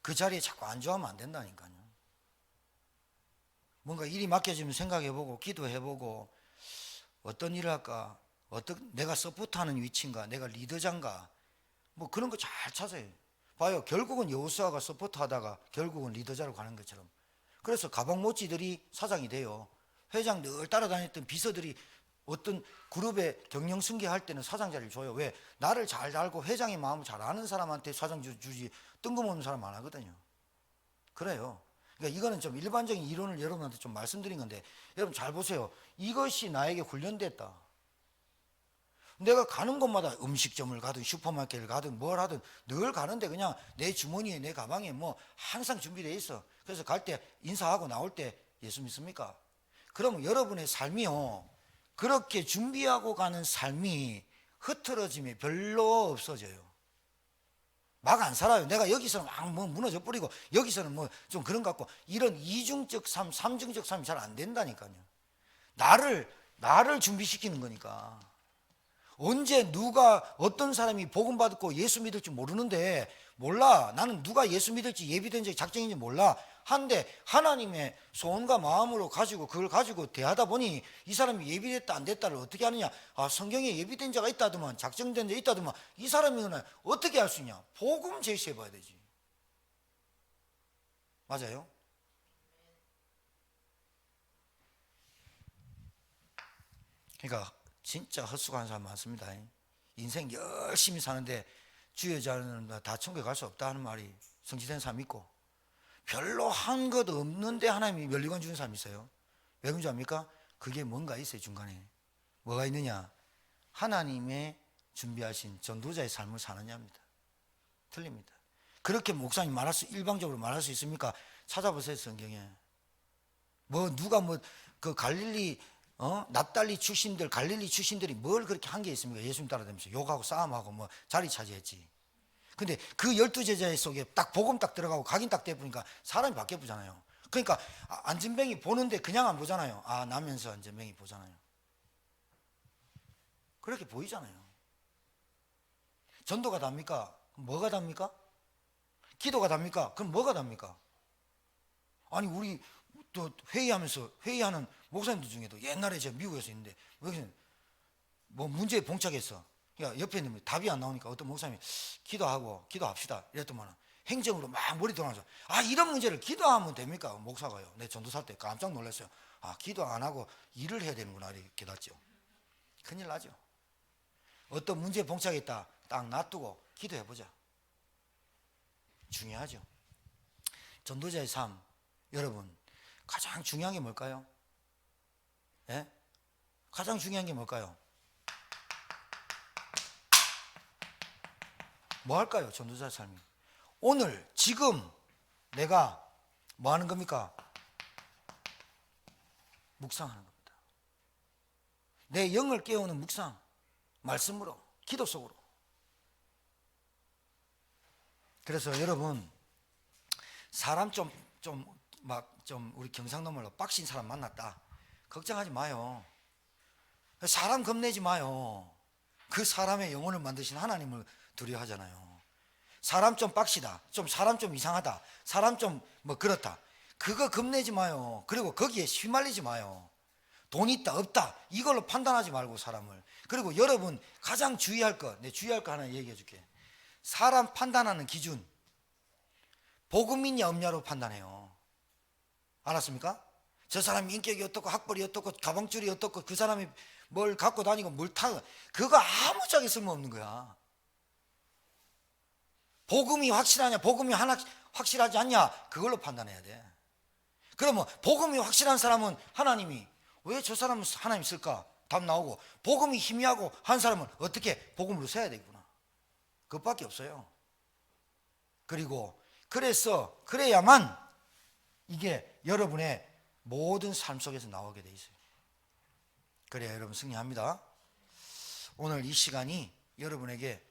그 자리에 자꾸 안주하면 안 된다니까요. 뭔가 일이 맡겨지면 생각해보고 기도해보고 어떤 일을 할까, 내가 서포트하는 위치인가, 내가 리더장가, 뭐 그런 거 잘 찾아요. 봐요. 결국은 여호수아가 서포트하다가 결국은 리더자로 가는 것처럼. 그래서 가방모찌들이 사장이 돼요. 회장 늘 따라다녔던 비서들이 어떤 그룹에 경영 승계할 때는 사장 자리를 줘요. 왜? 나를 잘 알고 회장의 마음을 잘 아는 사람한테 사장 주지 뜬금없는 사람 안 하거든요. 그래요. 그러니까 이거는 좀 일반적인 이론을 여러분한테 좀 말씀드린 건데, 여러분 잘 보세요. 이것이 나에게 훈련됐다. 내가 가는 곳마다 음식점을 가든 슈퍼마켓을 가든 뭘 하든 늘 가는데 그냥 내 주머니에 내 가방에 뭐 항상 준비되어 있어. 그래서 갈 때 인사하고 나올 때 예수 믿습니까? 그러면 여러분의 삶이요, 그렇게 준비하고 가는 삶이 흐트러짐이 별로 없어져요. 막 안 살아요. 내가 여기서는 막 뭐 무너져 버리고 여기서는 뭐 좀 그런 것 같고, 이런 이중적 삶, 삼중적 삶이 잘 안 된다니까요. 나를 준비시키는 거니까. 언제 누가 어떤 사람이 복음 받고 예수 믿을지 모르는데, 몰라. 나는 누가 예수 믿을지 예비된 적 작정인지 몰라. 한데 하나님의 소원과 마음으로 가지고 그걸 가지고 대하다 보니 이 사람이 예비됐다 안 됐다를 어떻게 하느냐. 성경에 예비된 자가 있다더만, 작정된 자 있다더만, 이 사람이 어떻게 할 수 있냐. 복음 제시해 봐야 되지. 맞아요? 그러니까 진짜 헛수고하는 사람 많습니다. 인생 열심히 사는데 주의 자는 다 천국에 갈 수 없다 하는 말이 성취된 사람 있고, 별로 한 것 없는데 하나님이 면류관 주는 사람이 있어요. 왜 그런지 압니까? 그게 뭔가 있어요. 중간에 뭐가 있느냐. 하나님의 준비하신 전도자의 삶을 사느냐입니다. 틀립니다. 그렇게 목사님 일방적으로 말할 수 있습니까? 찾아보세요. 성경에 누가 그 갈릴리 납달리 출신들, 갈릴리 출신들이 뭘 그렇게 한 게 있습니까? 예수님 따라다니면서 욕하고 싸움하고 뭐 자리 차지했지. 근데 그 12제자 속에 딱 복음 딱 들어가고 각인 딱 돼보니까 사람이 바뀌어 보잖아요. 그러니까 안전뱅이 보는데 그냥 안 보잖아요. 나면서 안전뱅이 보잖아요. 그렇게 보이잖아요. 전도가 답니까? 그럼 뭐가 답니까? 기도가 답니까? 그럼 뭐가 답니까? 아니, 우리 또 회의하는 목사님들 중에도 옛날에 제가 미국에서 있는데 여기서 뭐 문제에 봉착했어. 그러니까 옆에 있는 답이 안 나오니까 어떤 목사님이 기도합시다 이랬더만 행정으로 막 머리 돌아가서 이런 문제를 기도하면 됩니까? 목사가요. 내 전도사 때 깜짝 놀랐어요. 기도 안 하고 일을 해야 되는구나 이렇게 깨닫죠. 큰일 나죠. 어떤 문제에 봉착했다 딱 놔두고 기도해보자. 중요하죠. 전도자의 삶, 여러분 가장 중요한 게 뭘까요? 예? 가장 중요한 게 뭘까요? 뭐 할까요? 전도자의 삶이 오늘 지금 내가 뭐 하는 겁니까? 묵상하는 겁니다. 내 영을 깨우는 묵상, 말씀으로, 기도 속으로. 그래서 여러분, 사람 좀 우리 경상도 말로 빡신 사람 만났다. 걱정하지 마요. 사람 겁내지 마요. 그 사람의 영혼을 만드신 하나님을 두려워하잖아요. 사람 좀 빡시다, 좀 사람 좀 이상하다, 사람 좀 뭐 그렇다, 그거 겁내지 마요. 그리고 거기에 휘말리지 마요. 돈 있다 없다 이걸로 판단하지 말고 사람을. 그리고 여러분 가장 주의할 거, 내 주의할 거 하나 얘기해 줄게. 사람 판단하는 기준, 복음 있냐 없냐로 판단해요. 알았습니까? 저 사람이 인격이 어떻고 학벌이 어떻고 가방줄이 어떻고 그 사람이 뭘 갖고 다니고 뭘 타, 그거 아무짝에 쓸모없는 거야. 복음이 확실하냐, 복음이 하나 확실하지 않냐, 그걸로 판단해야 돼. 그러면 복음이 확실한 사람은 하나님이 왜 저 사람은 하나님 쓸까? 답 나오고, 복음이 희미하고 한 사람은 어떻게 복음으로 세야 되구나. 그것밖에 없어요. 그리고 그래야만 이게 여러분의 모든 삶 속에서 나오게 돼 있어요. 그래야 여러분 승리합니다. 오늘 이 시간이 여러분에게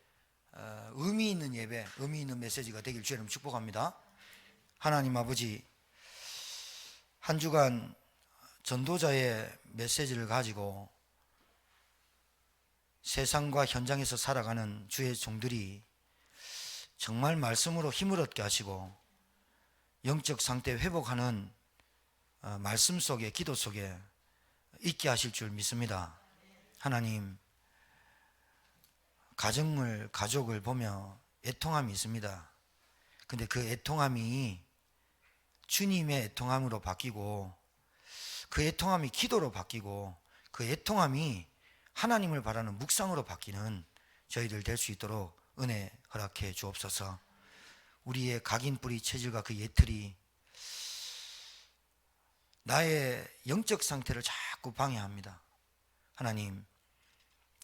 의미 있는 예배, 의미 있는 메시지가 되길 주의 이름으로 축복합니다. 하나님 아버지, 한 주간 전도자의 메시지를 가지고 세상과 현장에서 살아가는 주의 종들이 정말 말씀으로 힘을 얻게 하시고 영적 상태 회복하는 말씀 속에, 기도 속에 있게 하실 줄 믿습니다. 하나님, 가족을 보며 애통함이 있습니다. 근데 그 애통함이 주님의 애통함으로 바뀌고, 그 애통함이 기도로 바뀌고, 그 애통함이 하나님을 바라는 묵상으로 바뀌는 저희들 될 수 있도록 은혜 허락해 주옵소서. 우리의 각인 뿌리 체질과 그 예틀이 나의 영적 상태를 자꾸 방해합니다. 하나님,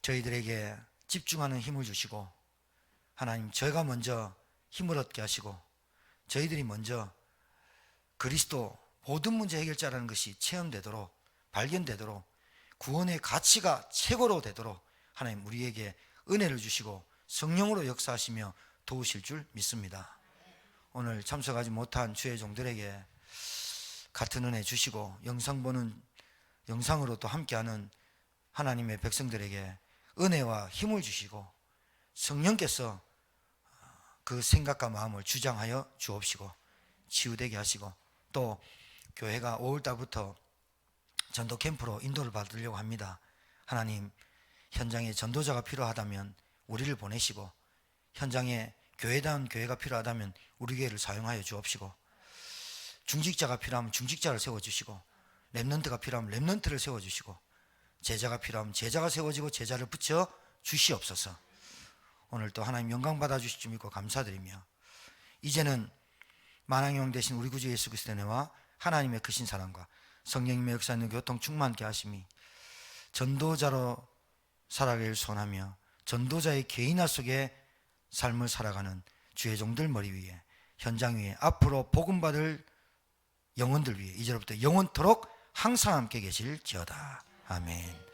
저희들에게 집중하는 힘을 주시고, 하나님, 저희가 먼저 힘을 얻게 하시고, 저희들이 먼저 그리스도 모든 문제 해결자라는 것이 체험되도록, 발견되도록, 구원의 가치가 최고로 되도록 하나님 우리에게 은혜를 주시고 성령으로 역사하시며 도우실 줄 믿습니다. 오늘 참석하지 못한 주의 종들에게 같은 은혜 주시고, 영상 보는, 영상으로 또 함께하는 하나님의 백성들에게 은혜와 힘을 주시고, 성령께서 그 생각과 마음을 주장하여 주옵시고 치유되게 하시고, 또 교회가 5월달부터 전도 캠프로 인도를 받으려고 합니다. 하나님, 현장에 전도자가 필요하다면 우리를 보내시고, 현장에 교회다운 교회가 필요하다면 우리 교회를 사용하여 주옵시고, 중직자가 필요하면 중직자를 세워주시고, 렘넌트가 필요하면 렘넌트를 세워주시고, 제자가 필요하면 제자가 세워지고 제자를 붙여 주시옵소서. 오늘 또 하나님 영광 받아주실 줄 믿고 감사드리며, 이제는 만왕의 되신 우리 구주 예수 그리스도의 은혜와 하나님의 크신 사랑과 성령님의 역사하는 교통 충만케 하심이 전도자로 살아가길 소원하며, 전도자의 개인화 속에 삶을 살아가는 주의 종들 머리 위에, 현장 위에, 앞으로 복음받을 영혼들 위에 이제로부터 영원토록 항상 함께 계실지어다. 아멘.